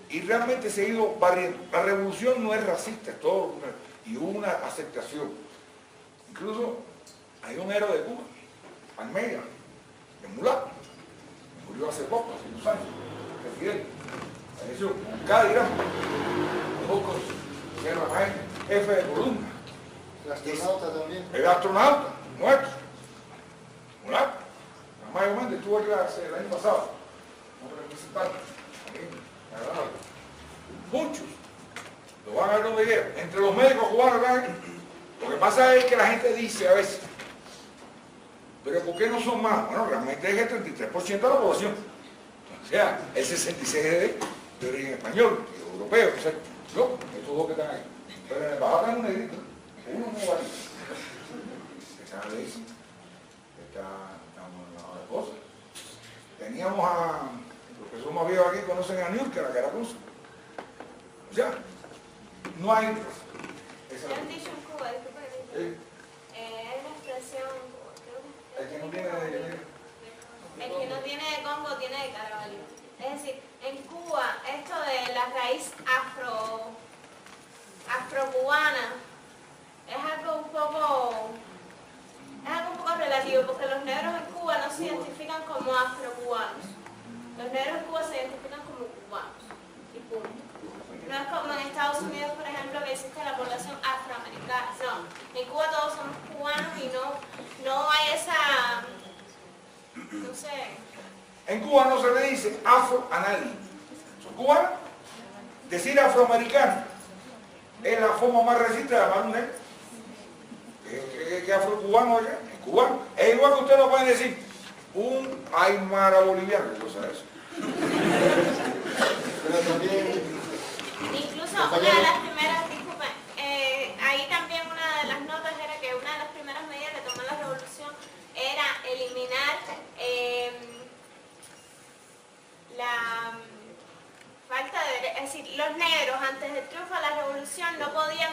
S5: Y realmente se ha ido barriendo. La revolución no es racista, es todo. Y hubo una aceptación. Incluso hay un héroe de Cuba, Almeida, de mulato. Murió hace poco, hace unos años, de Fidel. Falleció en Cádiz, pocos, Sierra Maestra, jefe de columna.
S8: El astronauta también.
S5: El astronauta, muerto. Mulato. Mayo Méndez estuvo aquí el año pasado, como representante. Muchos lo van a ver donde quieran. Entre los médicos cubanos, lo que pasa es que la gente dice a veces, pero ¿por qué no son más? Bueno, realmente es el 33% de la población. O sea, el 66% de origen español, europeo, o sea, yo, estos dos que están ahí. Pero en el Baja están un negrito, uno muy bonito. Esa ley estamos en la cosa. Teníamos a los que son más viejos aquí, conocen a Niurka, la cara rusa. O sea, no hay.
S6: Me han dicho en Cuba, disculpe,
S9: revolución.
S5: El que no tiene de
S9: El que no tiene de Congo tiene de Caraballo. Es decir, en Cuba, esto de la raíz afrocubana es algo un poco relativo, porque los negros en Cuba no se identifican como afrocubanos. Los negros en Cuba se identifican como cubanos. Y punto. No es como en Estados Unidos, por ejemplo, que existe la población afroamericana. No, en Cuba todos somos cubanos y no hay esa, no sé.
S5: En Cuba no se le dice afro a nadie. ¿Son cubanos? Decir afroamericano es la forma más reciente de llamar un negro. ¿Qué afrocubano es? Es cubano. Es igual que usted no puede decir un aymara boliviano, ¿qué cosa es eso?
S8: Pero también,
S9: Incluso una de las primeras, disculpen, ahí también una de las notas era que una de las primeras medidas que tomó la revolución era eliminar la falta de, es decir, los negros antes del triunfo de la revolución no podían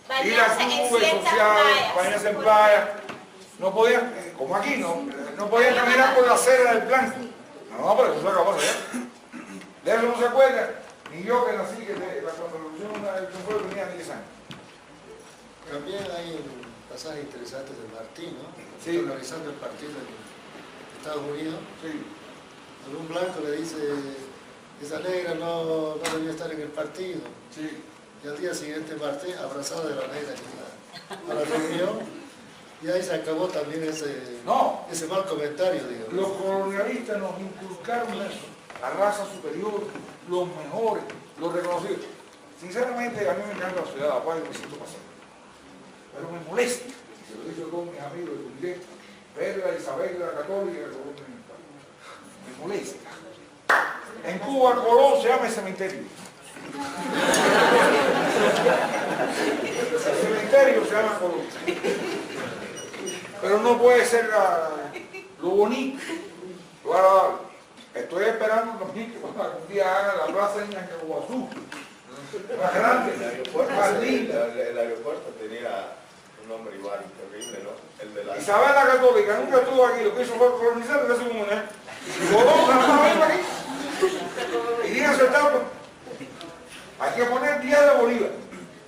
S5: Ir a
S9: bañarse en
S5: clubes
S9: ciertas
S5: sociales, bañarse en playa, no podían, como aquí, no podían caminar por la acera del blanco. No, pero eso se acabó ya. De eso no se acuerda, ni yo que nací, que la revolución del triunfo tenía 10 años.
S8: también hay pasajes interesantes de Martí, ¿no?
S5: Sí.
S8: Organizando el partido en Estados Unidos.
S5: Sí.
S8: Algún blanco le dice, esa negra no debía estar en el partido.
S5: Sí.
S8: Y al día siguiente Martí, abrazado de la negra a la reunión, y ahí se acabó también ese mal comentario, digamos.
S5: Los colonialistas nos inculcaron eso, la raza superior, los mejores, los reconocidos. Sinceramente, a mí me encanta la ciudad de La Paz y me siento pasar. Pero me molesta, y se lo he dicho con mis amigos de Cundé, ver la Isabel, la Católica y la Colombia. Me molesta. En Cuba, Colón se llama el cementerio. El cementerio se llama Colón. Pero no puede ser lo bonito, lo agradable. Estoy esperando también que algún día hagan la plaza en Yancahuazú, más grande, más linda.
S10: El aeropuerto tenía un nombre igual, terrible, ¿no? El de la...
S5: Isabel la Católica nunca estuvo aquí, lo que hizo fue colonizar desde su moneda. Colón la misma aquí. Y díganse el tapo. Hay que poner 10 de Bolívar,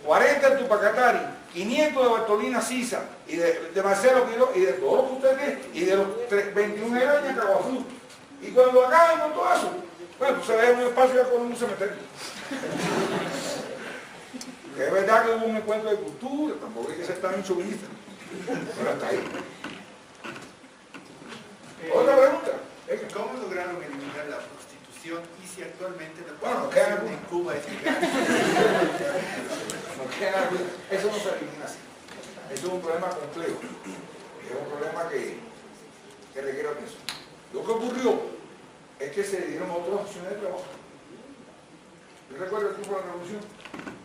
S5: 40 de Tupacatari, 500 de Bartolina Sisa, y de Marcelo Quiró, y de todos los que usted tiene, y de los 21 héroes de Yancahuazú. Y cuando acaben con todo eso, bueno, pues se ve un espacio ya con un cementerio. Que es verdad que hubo un encuentro de cultura, tampoco hay que ser tan chauvinista. Pero hasta ahí. Otra pregunta.
S4: ¿Cómo lograron eliminar la prostitución y si actualmente la
S5: Bueno,
S4: prostitución en Cuba es legal?
S5: Eso no se elimina así. Eso es un problema complejo. Es un problema que requiere atención. Lo que ocurrió es que se dieron otras opciones de trabajo. Yo recuerdo el tiempo de la revolución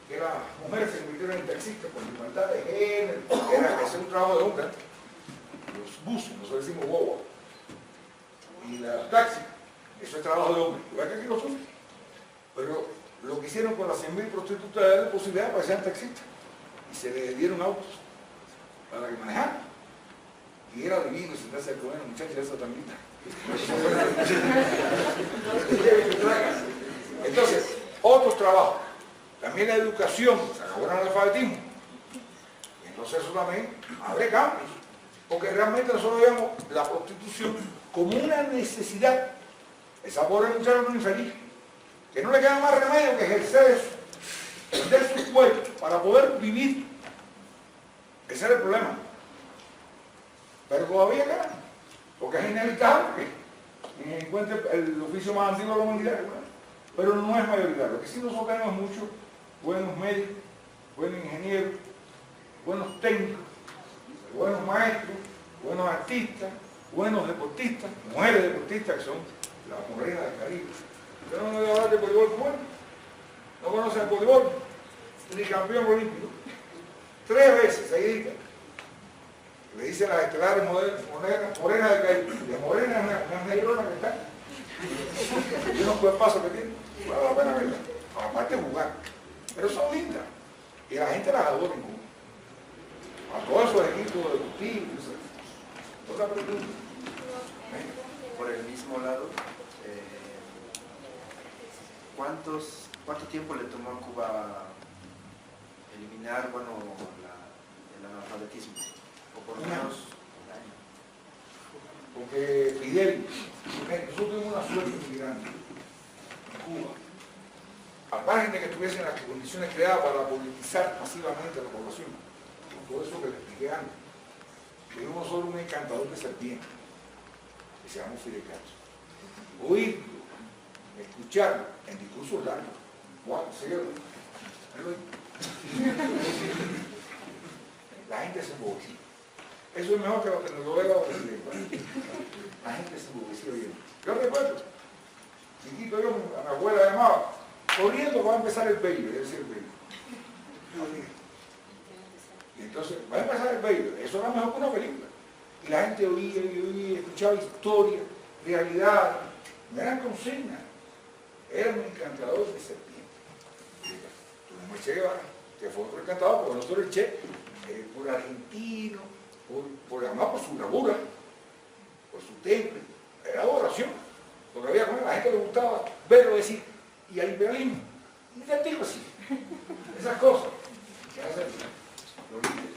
S5: que las mujeres se convirtieron en taxistas por igualdad de género, era hacer un trabajo de hombre. Los buses, nosotros decimos guagua. Y las taxis, eso es trabajo de hombre. Igual que aquí los hombres. Pero lo que hicieron con las 100.000 prostitutas era la posibilidad para que sean taxistas. Y se les dieron autos para que manejaran. Y era divino sentarse a comer, muchachos, esa tan linda. Entonces, otros trabajos. También la educación, se acabó el analfabetismo. Entonces eso también abre cambios. Porque realmente nosotros vemos la prostitución como una necesidad. Esa pobre muchacha es una infeliz, que no le queda más remedio que ejercer eso, vender su cuerpo para poder vivir. Ese era el problema. Pero todavía queda, porque es inevitable que encuentre el oficio más antiguo de la humanidad, pero no es mayoritario. Lo que sí nosotros tenemos muchos buenos médicos, buenos ingenieros, buenos técnicos, buenos maestros, buenos artistas, buenos deportistas, mujeres deportistas que son las morenas del Caribe. Yo no me voy a hablar de voleibol como él. No conocen el voleibol, ni campeón olímpico. 3 veces seguidas. Le dicen las estelares morenas del Caribe. De morena es una negrona que está. Y unos cuerpazos que tiene. Vale la pena verla. Aparte de jugar. Pero son lindas. Y la gente las adora en Cuba. A todos esos equipos deportivos. Otra pregunta.
S2: Por el mismo lado, ¿cuánto tiempo le tomó a Cuba eliminar, bueno, el analfabetismo? O por lo menos un año.
S5: Porque Fidel, nosotros tuvimos una suerte muy grande en Cuba. Al margen de que estuviesen las condiciones creadas para politizar masivamente a la población, con todo eso que les expliqué antes, tuvimos nosotros un encantador de serpientes, que se llama Fidel Castro. Oírlo, escucharlo en discursos largos, la gente se embobeció. Eso es mejor que lo que nos lo vea la gente se embobeció bien. Yo recuerdo, chiquito yo, a mi abuela llamaba, corriendo va a empezar el baile, decía el baile. Y entonces, va a empezar el baile, eso era mejor que una película. Y la gente oía y oía, escuchaba historias, realidad, no eran consignas, era un encantador de serpientes. Tuvimos el Che Guevara, que fue otro encantador, porque nosotros el Che, por argentino, además por su bravura, por su temple, era adoración. Porque había con él, a la gente le gustaba verlo decir, y al imperialismo, negativo así, esas cosas que hacen los líderes,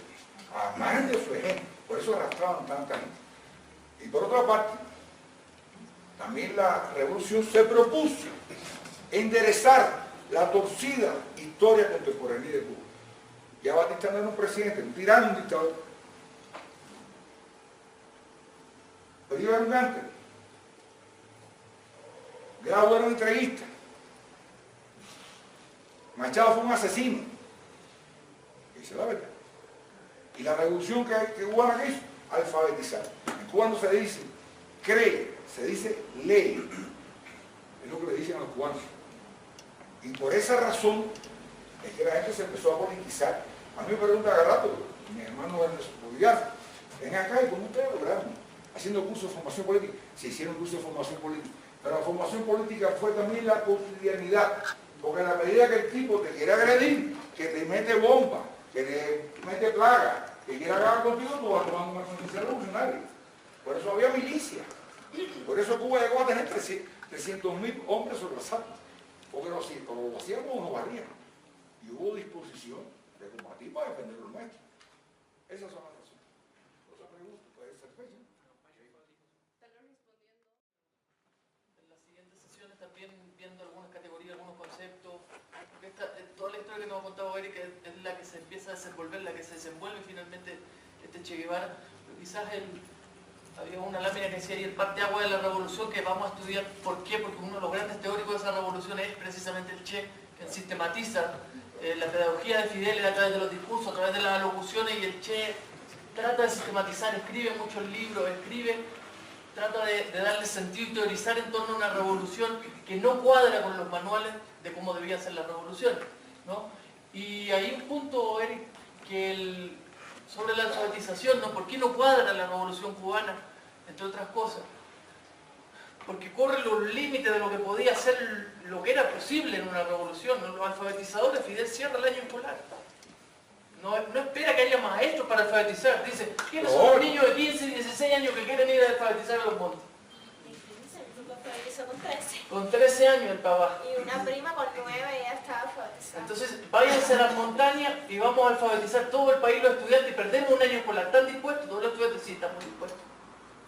S5: además de su ejemplo, por eso arrastraban tanta gente. Y por otra parte, también la revolución se propuso enderezar la torcida historia contemporánea de Cuba. Ya Batista no era un presidente, un tirano, un dictador. Bolívar era un gánster. Grau era un entreguista. Machado fue un asesino. Esa es la verdad. Y la revolución que cubana que hizo, alfabetizar. En Cuba no se dice cree, se dice lee. Es lo que le dicen a los cubanos. Y por esa razón es que la gente se empezó a politizar. A mí me pregunta cada rato, mi hermano boliviano, ven acá y cómo ustedes lograron, haciendo cursos de formación política. Se hicieron cursos de formación política. Pero la formación política fue también la cotidianidad. Porque en la medida que el tipo te quiere agredir, que te mete bomba, que te mete plaga, que quiere acabar contigo, tú vas tomando una conciencia revolucionaria. Por eso había milicia. Por eso Cuba llegó a tener 300.000 hombres sobre las armas. Porque lo hacíamos o nos barríamos. Y hubo disposición de combatir para defender lo nuestro. Esas son las razones. Otra pregunta, puede ser fecha.
S1: En las siguientes sesiones también viendo algunas categorías, algunos conceptos, porque toda la historia que nos ha contado Eric es la que se empieza a desenvolver, la que se desenvuelve finalmente este Che Guevara. Pero quizás había una lámina que decía ahí el parteaguas de la revolución, que vamos a estudiar por qué, porque uno de los grandes teóricos de esa revolución es precisamente el Che, que sistematiza la pedagogía de Fidel a través de los discursos, a través de las alocuciones, y el Che trata de sistematizar, escribe muchos libros, trata de darle sentido y teorizar en torno a una revolución que no cuadra con los manuales de cómo debían ser las revoluciones, ¿no? Y hay un punto, Eric, que sobre la alfabetización, ¿no? ¿Por qué no cuadra la revolución cubana? Entre otras cosas. Porque corre los límites de lo que podía ser, lo que era posible en una revolución, ¿no? Los alfabetizadores, Fidel cierra el año escolar. No espera que haya maestros para alfabetizar. Dice, ¿quiénes son los niños de 15 y 16 años que quieren ir a alfabetizar a los montes?
S9: Con 13.
S1: Con 13 años el papá.
S9: Y una prima con 9 ya estaba alfabetizada.
S1: Entonces, váyanse a las montañas y vamos a alfabetizar todo el país, los estudiantes, y perdemos un año escolar. ¿Están dispuestos? Todos los estudiantes sí estamos dispuestos.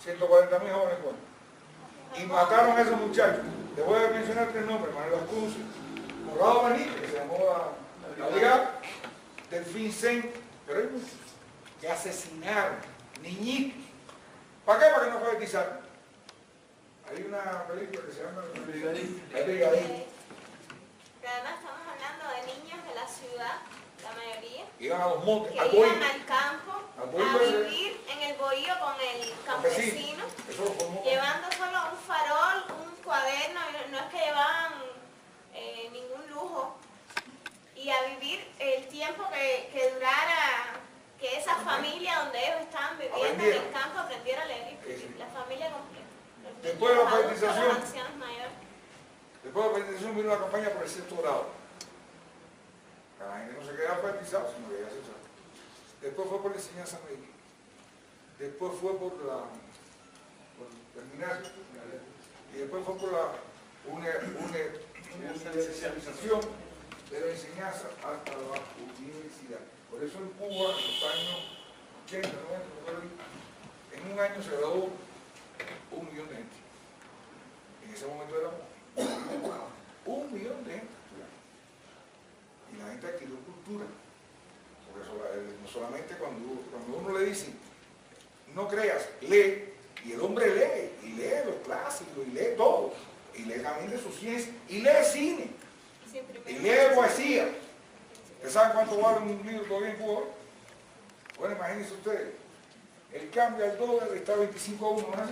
S5: 140.000 jóvenes cubanos. Y mataron a esos muchachos. Les voy a mencionar 3 nombres: Manuel Cruz, Morado Benítez, que se llamó la Liga, Delfín Sen, pero hay muchos que asesinaron niñitos. ¿Para qué? Para que no alfabetizaran. Hay una película que se llama El Brigadista.
S9: Pero además estamos hablando de niños de la ciudad, la mayoría,
S5: Iban a los montes,
S9: que
S5: al
S9: iban
S5: bohío.
S9: al campo
S5: Al
S9: a vivir en el bohío con el campesino,
S5: Eso lo formó.
S9: llevando solo un farol, un cuaderno, no es que llevaban ningún lujo, y a vivir el tiempo que durara que esa familia donde ellos estaban viviendo en el campo aprendiera a leer y escribir, la familia completa.
S5: Después de la alfabetización,
S9: Los ancianos mayores.
S5: después de la alfabetización vino la campaña por el 6º grado. La gente no se quedaba alfabetizada, sino que ya se sabe. Después fue por la enseñanza media. después fue por terminar, y después fue por una especialización de la enseñanza hasta la universidad. Por eso en Cuba, en los años 80, 90, en un año se graduó 1 millón de gente. En ese momento éramos 1 millón de gente. Y la gente adquirió cultura. Por eso, no solamente cuando uno le dice, no creas, lee, y el hombre lee, y lee los clásicos, y lee todo, y lee también de su ciencia, y lee cine, y lee poesía. ¿Ustedes saben cuánto vale un libro todavía en Cuba? Bueno, imagínense ustedes, el cambio al dólar está 25 a 1, ¿no? A mí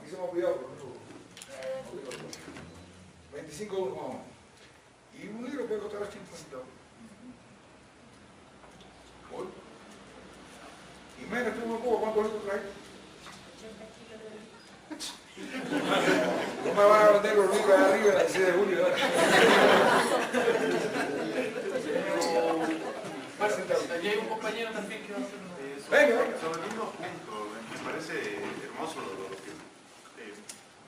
S5: se me ha olvidado, pero no. 25 a 1, vamos. Y un libro puede costar 80 centavos. Hoy. Y menos estuvo en Cuba, ¿cuántos libros traes? No me van a vender los libros de arriba el 16 de julio.
S1: Aquí hay un compañero también que va a hacer una...
S5: Venga.
S11: Sobre el mismo punto, me parece hermoso lo que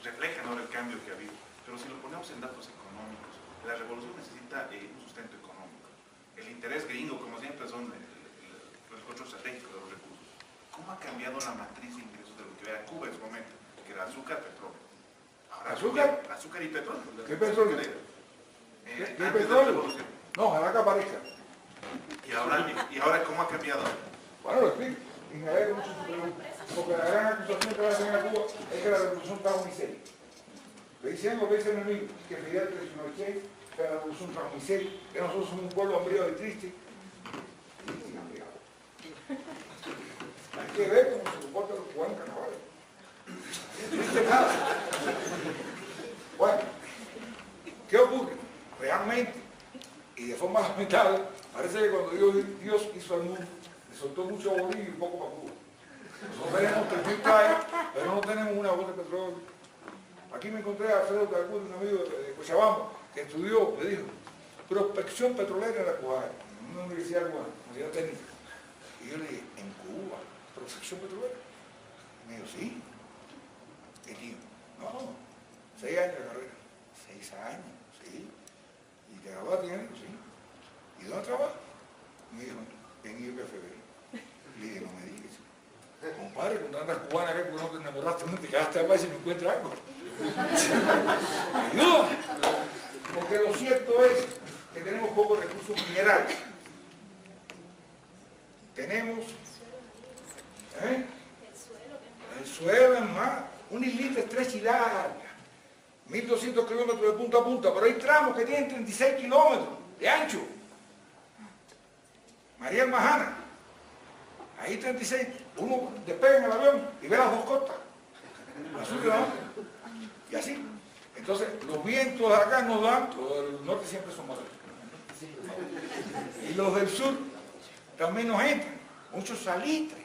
S11: refleja, ¿no?, el cambio que ha habido. Pero si lo ponemos en datos económicos, la revolución necesita un sustento económico. El interés gringo, como siempre, son el control estratégico de los recursos. ¿Cómo ha cambiado la matriz de ingresos de lo que era Cuba en su momento? Que era azúcar, petróleo. Ahora azúcar y petróleo.
S5: ¿Qué petróleo? ¿Qué petróleo? No, ojalá que aparezca.
S11: ¿Y ahora cómo ha cambiado?
S5: Bueno, lo explico. Y me alegra mucho su pregunta. Porque la gran acusación que va a hacer a Cuba es que la revolución estaba muy seria. Le dicen lo que dice mi amigo, que Fidel traicionó al Che, que la revolución estaba muy seria, que nosotros somos un pueblo hambriado y triste. Y hambriado. Hay que ver cómo se comportan los cubanos en carnavales. Triste nada. Bueno, ¿qué ocurre? Realmente, y de forma lamentable, parece que cuando Dios hizo al mundo, le soltó mucho a Bolivia y poco para Cuba. Nosotros tenemos 3.000 playas, pero no tenemos una gota de petróleo. Aquí me encontré a Alfredo Calcudo, un amigo de Cochabamba, que estudió, me dijo, prospección petrolera en la Cubana, en una universidad cubana, universidad técnica. Y yo le dije, ¿en Cuba? ¿Prospección petrolera? Y me dijo, sí. Y dijo, no, 6 años de carrera. 6 años, sí. ¿Y te graduaste en eso? Sí. ¿Y dónde trabajas? Me dijo, en IPFB. Le dije, no me digas. Compadre, con tantas cubanas que no te enamoraste, no te quedaste a ver si me encuentras algo. Ayuda. Porque lo cierto es que tenemos pocos recursos minerales. Tenemos el suelo es más, una islita estrecha y larga, 1.200 kilómetros de punta a punta, pero hay tramos que tienen 36 kilómetros de ancho. María Majana, ahí 36, uno despega en el avión y ve las dos costas, la sur y la norte, y así. Entonces, los vientos de acá nos dan, los del norte siempre son más altos, y los del sur también nos entran, muchos salitres.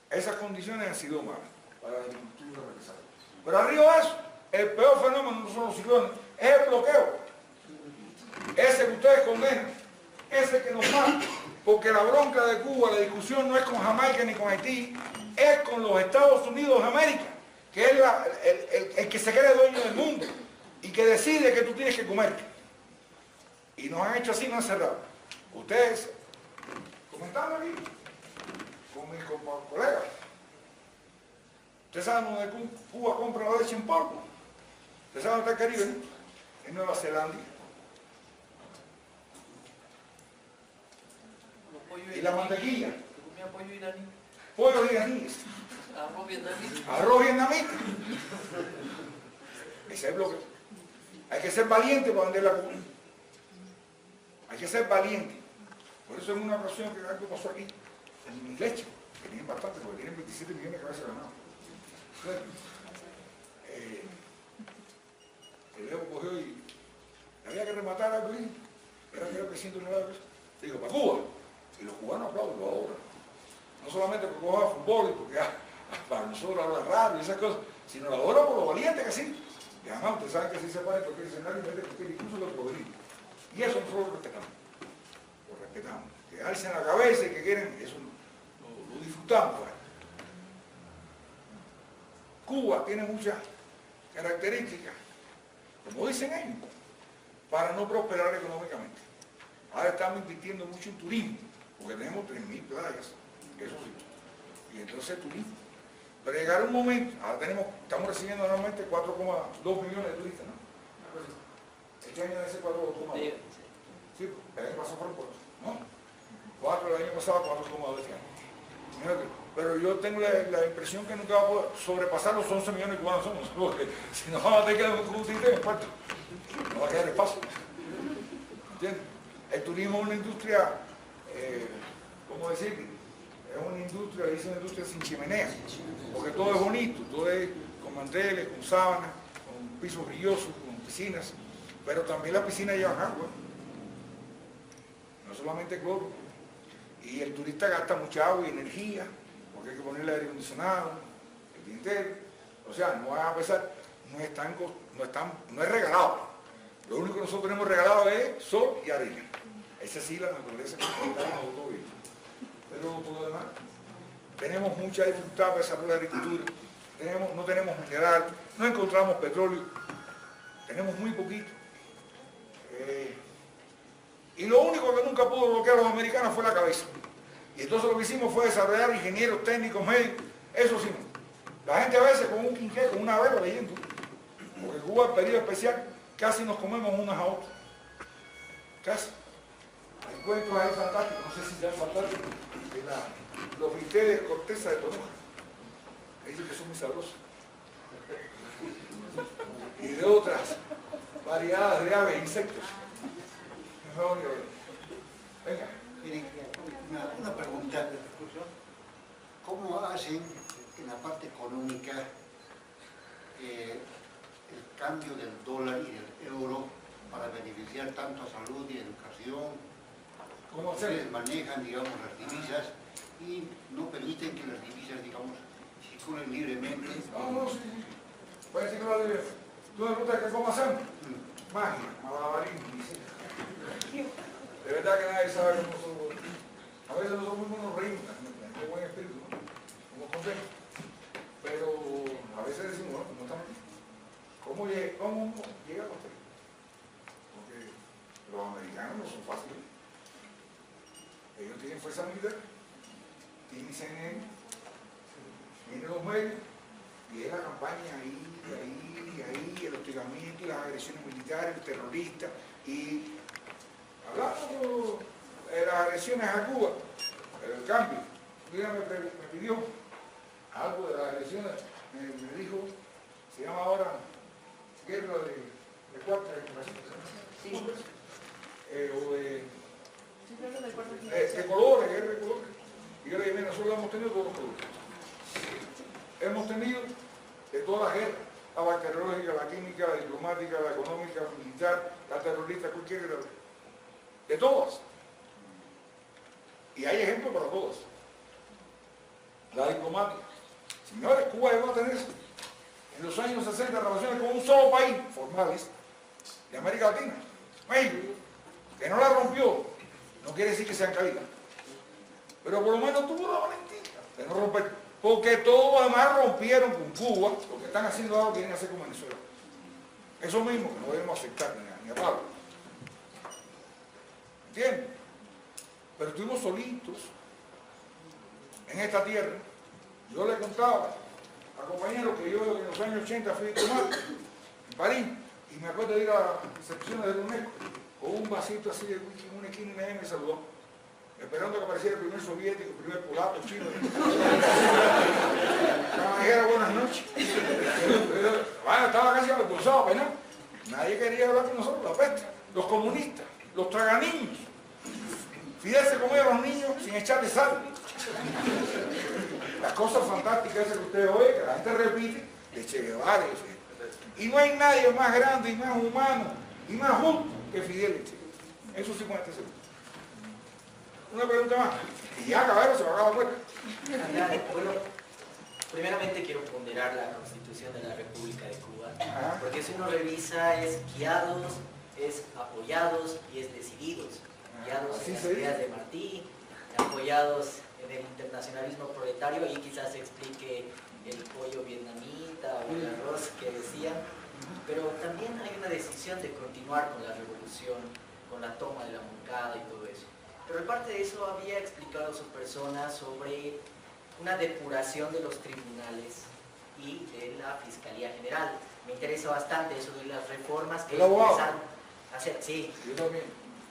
S5: Esas condiciones han sido malas para la agricultura regresar. Pero arriba de eso, el peor fenómeno no son los ciclones, es el bloqueo. Ese que ustedes condenan, ese que nos mata, porque la bronca de Cuba, la discusión no es con Jamaica ni con Haití, es con los Estados Unidos de América, que es el que se cree dueño del mundo y que decide que tú tienes que comer. Y nos han hecho así, nos han cerrado. Ustedes, comentando aquí, con mis colegas, ustedes saben dónde Cuba compra la leche en polvo. Ustedes saben dónde está el Caribe, ¿no? En Nueva Zelanda. Y la mantequilla.
S1: Pollo iraní.
S5: Pollos iraníes.
S1: Arroz vietnamita.
S5: Arroz vietnamita. Ese es el bloque. Hay que ser valiente para vender la comida. Hay que ser valiente. Por eso en una ocasión que algo pasó aquí, en leche, que tienen bastante, porque tienen 27 millones de cabezas ganadas. El Evo cogió y había que rematar algo ahí. Era creo que 109 pesos. Digo, para Cuba. Y los cubanos aplauden, lo adoran. No solamente porque juega fútbol y porque para nosotros habla radio y esas cosas, sino lo adoran por lo valiente que sí. Y además ustedes saben que si se pone en cualquier escenario y mete cualquier incluso los proveedores. Y eso nosotros lo respetamos. Lo respetamos. Que alcen la cabeza y que quieren, eso lo disfrutamos. Cuba tiene muchas características, como dicen ellos, para no prosperar económicamente. Ahora estamos invirtiendo mucho en turismo, porque tenemos 3.000 playas, eso sí, y entonces turismo. Pero llegará un momento, ahora estamos recibiendo normalmente 4,2 millones de turistas, ¿no? Este año debe ser 4,2. Sí, el año pasado fueron 4, ¿no? 4 el año pasado, 4,2 este año. Pero yo tengo la impresión que nunca va a poder sobrepasar los 11 millones de cubanos somos, porque si no vamos a tener que discutir en parte, no va a quedar espacio. ¿Entiendes? El turismo es una industria, ¿cómo decir? Es una industria, le dicen una industria sin chimenea, porque todo es bonito, todo es con manteles, con sábanas, con pisos brillosos, con piscinas, pero también las piscinas llevan agua, no solamente cloro. Y el turista gasta mucha agua y energía, porque hay que ponerle aire acondicionado, el día entero. O sea, no van a pesar, no es regalado. Lo único que nosotros tenemos regalado es sol y arena. Esa sí la naturaleza que nos todo bien. Pero por lo demás, tenemos mucha dificultad para desarrollar la agricultura, no tenemos mineral, no encontramos petróleo, tenemos muy poquito. Y lo único que nunca pudo bloquear a los americanos fue la cabeza. Y entonces lo que hicimos fue desarrollar ingenieros técnicos, médicos, eso sí. La gente a veces con un quinqué, con una vela leyendo, porque Cuba, el periodo especial, casi nos comemos unas a otras. Casi. Hay cuentos ahí fantásticos, no sé si sean fantásticos, de los bistecs de corteza de toronja. Dicen que son muy sabrosos. Y de otras variedades de aves e insectos. Venga.
S12: Miren, una pregunta. ¿Cómo hacen en la parte económica el cambio del dólar y del euro para beneficiar tanto a salud y educación?
S5: ¿Cómo
S12: ustedes manejan, digamos, las divisas y no permiten que las divisas, digamos, circulen libremente?
S5: No, sí. Puede circular libre. ¿Tú me preguntas que cómo hacemos? Magia, malabarismo, de verdad que nadie sabe cómo somos. A veces nosotros mismos nos reímos, con buen espíritu, ¿no? Como consejos. Pero a veces decimos, bueno, ¿cómo estamos aquí? ¿Cómo llega a usted? Porque los americanos no son fáciles. Ellos tienen fuerza militar, tienen CNN, tienen los medios, y es la campaña ahí, el hostigamiento, las agresiones militares, el terrorista, y hablando de las agresiones a Cuba, el cambio, me pidió algo de las agresiones, me dijo, se llama ahora guerra de cuarta generación, o de colores, guerra de colores. Y yo le dije, mira, nosotros hemos tenido todos los colores. Hemos tenido de todas las guerras, la bacteriológica, la química, la diplomática, la económica, la militar, la terrorista, cualquier guerra. De todas. Y hay ejemplos para todas. La diplomática. Señores, Cuba llegó a tener en los años 60 relaciones con un solo país, formales, de América Latina, México, que no la rompió. No quiere decir que sean caídas. Pero por lo menos tuvo la valentía de no romper. Porque todos los demás rompieron con Cuba, lo que están haciendo ahora quieren hacer con Venezuela. Eso mismo que no debemos aceptar ni a palo. ¿Entiendes? Pero estuvimos solitos en esta tierra. Yo le contaba a compañeros que yo en los años 80 fui diplomático en París y me acuerdo de ir a las recepciones de la UNESCO con un vasito así de whisky en una esquina y nadie me saludó, esperando que apareciera el primer soviético, el primer polaco, chino. Me dijera buenas noches. Bueno, estaba casi avergonzado apenas. Nadie quería hablar con nosotros, la peste. Los comunistas, los traganiños. Fidel se comía a los niños sin echarle sal. Las cosas fantásticas esas que usted oye, que la gente repite, de Che Guevara. Y no hay nadie más grande y más humano y más justo que Fidel y Che. Eso sí puede estar seguro. Una pregunta más. Y ya, cabrón, se va a acabar la puerta.
S13: Bueno, primeramente quiero ponderar la Constitución de la República de Cuba. Porque si uno revisa, es guiados, es apoyados y es decididos. Guiados en las ideas de Martí, apoyados en el internacionalismo proletario, y quizás se explique el pollo vietnamita o el arroz que decían, pero también hay una decisión de continuar con la revolución, con la toma de la Moncada y todo eso. Pero aparte de eso había explicado su persona sobre una depuración de los tribunales y de la Fiscalía General. Me interesa bastante eso de las reformas que empezaron a hacer. Sí.
S5: Yo también.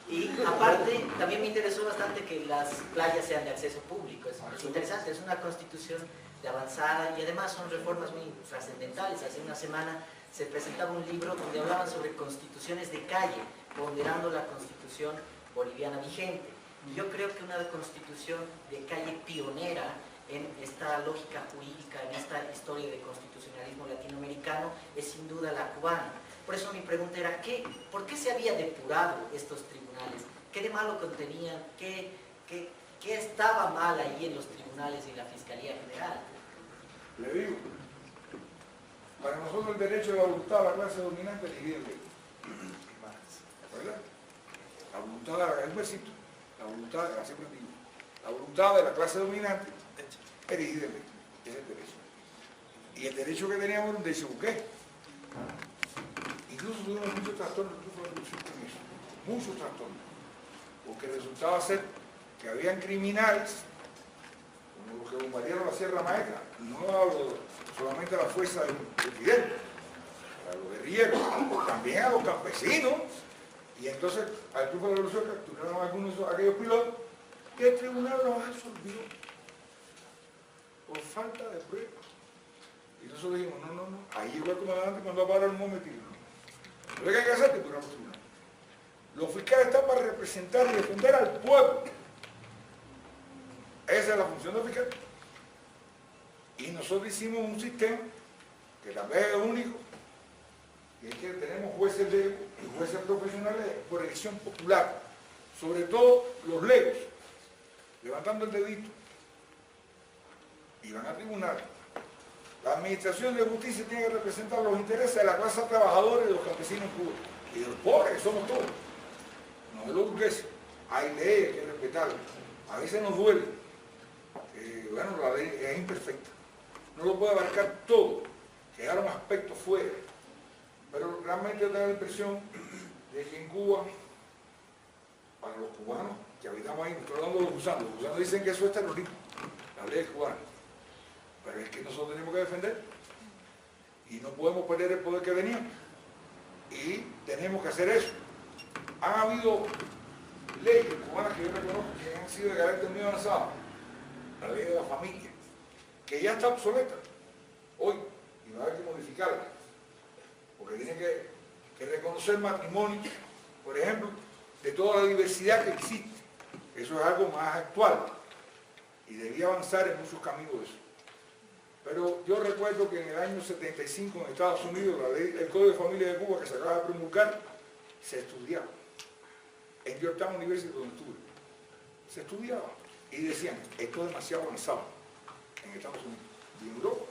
S13: Y aparte, también me interesó bastante que las playas sean de acceso público. Es interesante, es una constitución de avanzada y además son reformas muy trascendentales. Hace una semana se presentaba un libro donde hablaban sobre constituciones de calle, ponderando la constitución boliviana vigente. Y yo creo que una constitución de calle pionera en esta lógica jurídica, en esta historia de constitucionalismo latinoamericano, es sin duda la cubana. Por eso mi pregunta era, ¿por qué se había depurado estos tribunales? ¿Qué de malo contenían? ¿Qué estaba mal ahí en los tribunales y la Fiscalía General?
S5: Le digo, para nosotros el derecho de la voluntad de la clase dominante es elegir el rey. ¿Verdad? La voluntad de la voluntad, siempre digo, la voluntad de la clase dominante es elegir el rey. Ese es el derecho. Y el derecho que teníamos era un derecho ¿qué? Incluso tuvimos muchos trastornos con eso, muchos trastornos, porque resultaba ser que habían criminales, como los que bombardearon la Sierra Maestra, no solamente a la fuerza de Fidel, a los guerrilleros, también a los campesinos, y entonces al triunfo de la revolución capturaron a algunos de aquellos pilotos que el tribunal los absolvió por falta de pruebas. Y nosotros dijimos, no, ahí llegó el comandante cuando va a parar un momentito. Lo que hay que hacer es que duramos tribunal. Los fiscales están para representar y defender al pueblo. Esa es la función del fiscal. Y nosotros hicimos un sistema que tal vez es el único, y es que tenemos jueces legos y jueces profesionales por elección popular, sobre todo los legos, levantando el dedito, y van a tribunales. La administración de justicia tiene que representar los intereses de la clase trabajadora y de los campesinos en Cuba, y de los pobres, que somos todos, no de los burgueses. Hay leyes que respetarlas, a veces nos duele, bueno, la ley es imperfecta, no lo puede abarcar todo, quedaron aspectos fuera, pero realmente tengo la impresión de que en Cuba, para los cubanos que habitamos ahí, no estoy hablando de los gusanos dicen que eso es terrorismo, la ley es cubana. Pero es que nosotros tenemos que defender y no podemos perder el poder que teníamos y tenemos que hacer eso. Han habido leyes cubanas que yo reconozco que han sido de carácter muy avanzado, la ley de la familia, que ya está obsoleta hoy y va a haber que modificarla, porque tiene que reconocer matrimonio, por ejemplo, de toda la diversidad que existe. Eso es algo más actual y debía avanzar en muchos caminos de eso. Pero yo recuerdo que en el año 75 en Estados Unidos, el Código de Familia de Cuba que se acaba de promulgar, se estudiaba. En Georgetown University, donde estuve, se estudiaba. Y decían, esto es demasiado avanzado en Estados Unidos. Y en Europa,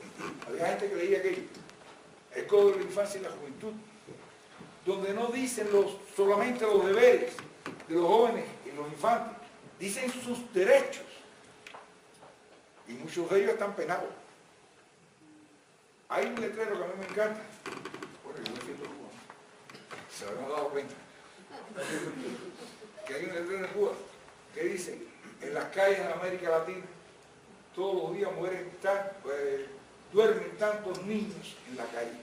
S5: había gente que leía aquello. El Código de la Infancia y la Juventud, donde no dicen solamente los deberes de los jóvenes y los infantes, dicen sus derechos. Y muchos de ellos están penados. Hay un letrero que a mí me encanta, bueno, yo defiendo Cuba, se habrán dado cuenta, que hay un letrero en Cuba que dice, en las calles de América Latina, todos los días duermen tantos niños en la calle.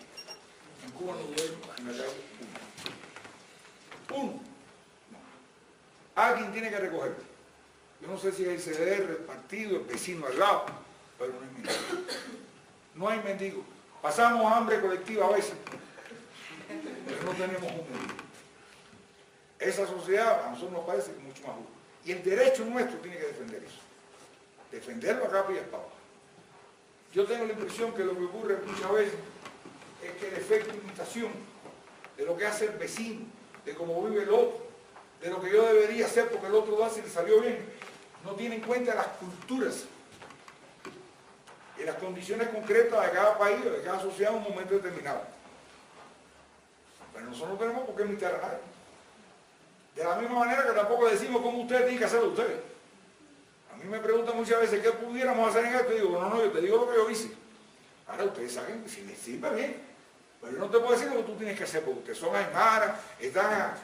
S5: En Cuba no duermen en la calle uno. No. Alguien tiene que recogerlo. Yo no sé si es el CDR, el partido, el vecino al lado, pero no hay mendigo. No hay mendigo. Pasamos hambre colectiva a veces, pero no tenemos un mendigo. Esa sociedad a nosotros nos parece mucho más justa. Y el derecho nuestro tiene que defender eso. Defenderlo a capa y a espada. Yo tengo la impresión que lo que ocurre muchas veces es que el efecto de imitación de lo que hace el vecino, de cómo vive el otro, de lo que yo debería hacer porque el otro lo hace y le salió bien, no tiene en cuenta las culturas y las condiciones concretas de cada país o de cada sociedad en un momento determinado. Pero nosotros no tenemos por qué imitar a nadie. De la misma manera que tampoco le decimos cómo ustedes tienen que hacerlo ustedes. A mí me preguntan muchas veces qué pudiéramos hacer en esto, y digo, no, yo te digo lo que yo hice. Ahora ustedes saben que si les sirve bien, pero yo no te puedo decir lo que tú tienes que hacer, porque ustedes son aymaras, están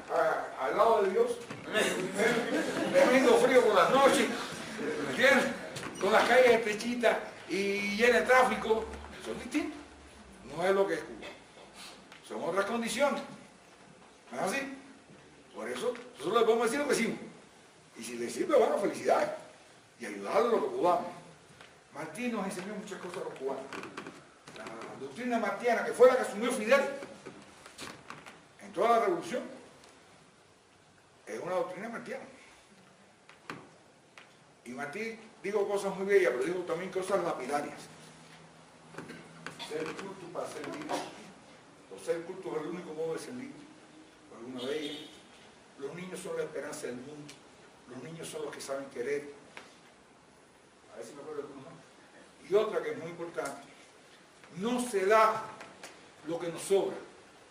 S5: al lado de Dios, tremendo frío por las noches, ¿me entiendes? Con las calles estrechitas y llenas de tráfico, son distintos. No es lo que es Cuba. Son otras condiciones. ¿No es así? Por eso, nosotros les podemos decir lo que hicimos. Y si les sirve, bueno, felicidades. Y ayudarlos a los cubanos. Martí nos enseñó muchas cosas a los cubanos. La doctrina martiana, que fue la que asumió Fidel en toda la revolución, es una doctrina martiana. Y Martí dijo cosas muy bellas, pero dijo también cosas lapidarias. Ser culto para ser libre. O ser culto es el único modo de ser libre. Alguna de ellas. Los niños son la esperanza del mundo. Los niños son los que saben querer. A ver si me acuerdo de uno. Y otra que es muy importante. No se da lo que nos sobra.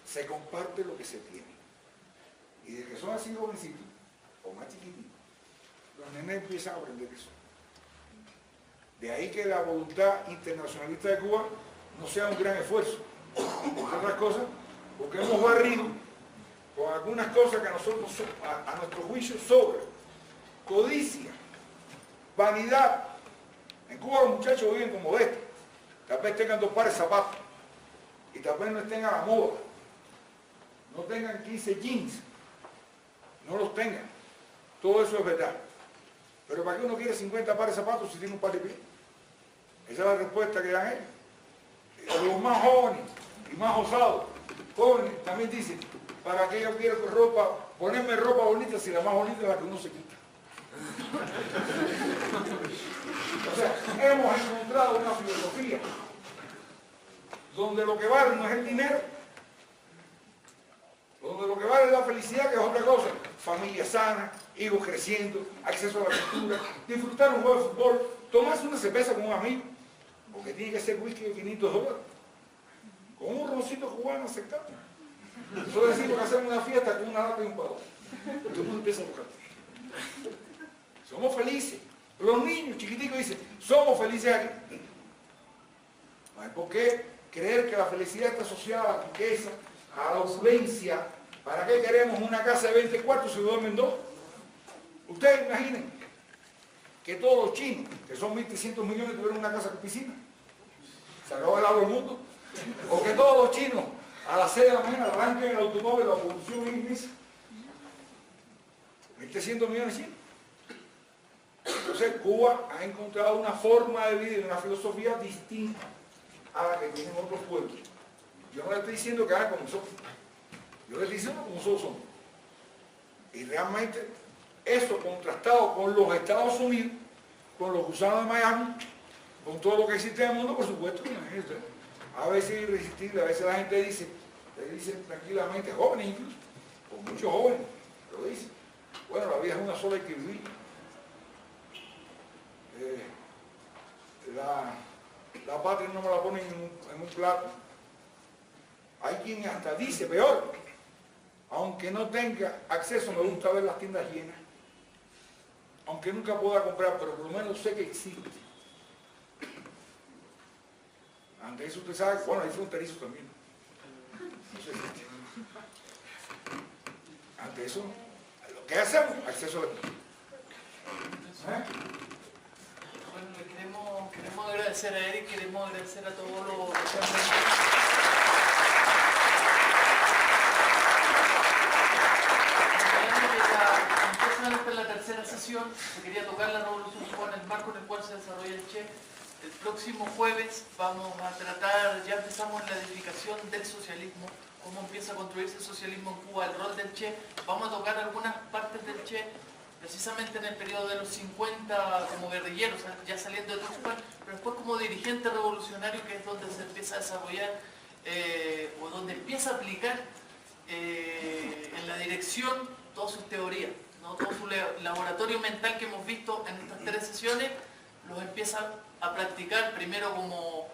S5: Se comparte lo que se tiene. Y desde que son así jovencitos, o más chiquititos, los nenes empiezan a aprender eso. De ahí que la voluntad internacionalista de Cuba no sea un gran esfuerzo. Entre otras cosas, porque hemos barrido con algunas cosas que a nosotros, a nuestro juicio, sobran. Codicia, vanidad. En Cuba los muchachos viven como estos. Tal vez tengan 2 pares de zapatos. Y tal vez no estén a la moda. No tengan 15 jeans. No los tengan. Todo eso es verdad. Pero ¿para qué uno quiere 50 pares de zapatos si tiene un par de pies? Esa es la respuesta que dan ellos. Los más jóvenes y más osados, jóvenes, también dicen, ¿para qué yo quiero ropa, ponerme ropa bonita si la más bonita es la que uno se quita? O sea, hemos encontrado una filosofía donde lo que vale no es el dinero, donde lo que vale es la felicidad, que es otra cosa. Familia sana, hijos creciendo, acceso a la cultura, disfrutar un juego de fútbol, tomarse una cerveza con un amigo, porque tiene que ser whisky de $500, con un roncito cubano aceptable. Eso decimos que hacemos una fiesta con una lata y un pavo. Todo el mundo empieza a buscar. Somos felices. Los niños chiquiticos dicen, somos felices aquí. No hay por qué creer que la felicidad está asociada a la riqueza, a la opulencia. ¿Para qué queremos una casa de 20 cuartos si duermen 2? Ustedes imaginen que todos los chinos, que son 1.300 millones, tuvieran una casa con piscina. Se acabó el agua del mundo. O que todos los chinos a las 6 de la mañana arranquen el automóvil, la producción inmensa. 1.300 millones de chinos. Entonces Cuba ha encontrado una forma de vida y una filosofía distinta a la que tienen otros pueblos. Yo no le estoy diciendo que hagan como nosotros. Yo les estoy diciendo como nosotros somos. Y realmente eso contrastado con los Estados Unidos, con los gusanos de Miami, con todo lo que existe en el mundo, por supuesto, imagínense. A veces es irresistible, a veces la gente dice, tranquilamente, jóvenes incluso, o muchos jóvenes, lo dicen. Bueno, la vida es una sola, hay que vivir. La patria no me la ponen en un plato. Hay quien hasta dice, peor, aunque no tenga acceso, me gusta ver las tiendas llenas. Aunque nunca pueda comprar, pero por lo menos sé que existe. Ante eso usted sabe, bueno, hay fronterizos también. No sé si ante eso, lo que hacemos, acceso a la tienda.
S1: Bueno, le queremos agradecer a Eric, queremos agradecer a todos los esta es la tercera sesión. Se quería tocar la revolución cubana, el marco en el cual se desarrolla el Che. El próximo jueves vamos a tratar, ya empezamos la edificación del socialismo, cómo empieza a construirse el socialismo en Cuba, el rol del Che. Vamos a tocar algunas partes del Che, precisamente en el periodo de los 50 como guerrillero, o sea, ya saliendo de Tuxpan, pero después como dirigente revolucionario, que es donde se empieza a desarrollar o donde empieza a aplicar en la dirección todas sus teorías, ¿no? Todo su laboratorio mental que hemos visto en estas 3 sesiones, los empieza a practicar primero como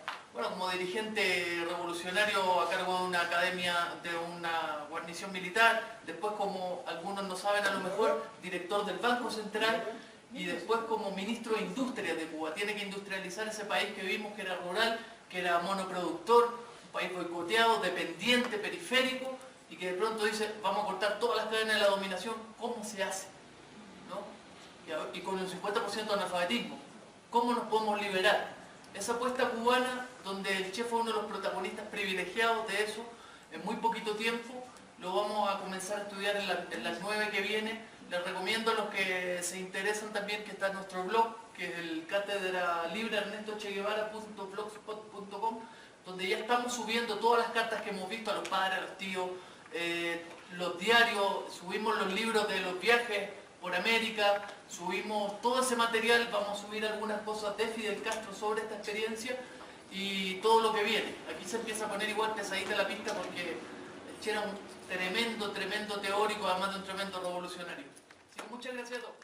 S1: dirigente revolucionario a cargo de una academia, de una guarnición militar, después como algunos no saben a lo mejor, director del Banco Central y después como ministro de Industria de Cuba. Tiene que industrializar ese país que vimos que era rural, que era monoproductor, un país boicoteado, dependiente, periférico, y que de pronto dice, vamos a cortar todas las cadenas de la dominación. ¿Cómo se hace? ¿No? Y con un 50% de analfabetismo. ¿Cómo nos podemos liberar? Esa apuesta cubana, donde el Che fue uno de los protagonistas privilegiados de eso, en muy poquito tiempo, lo vamos a comenzar a estudiar en las 9 que viene. Les recomiendo a los que se interesan también que está en nuestro blog, que es el cátedra libre ernestocheguevara.blogspot.com, donde ya estamos subiendo todas las cartas que hemos visto a los padres, a los tíos, los diarios, subimos los libros de los viajes por América, subimos todo ese material, vamos a subir algunas cosas de Fidel Castro sobre esta experiencia y todo lo que viene. Aquí se empieza a poner igual pesadita la pista porque Che era un tremendo teórico, además de un tremendo revolucionario. Así que muchas gracias a todos.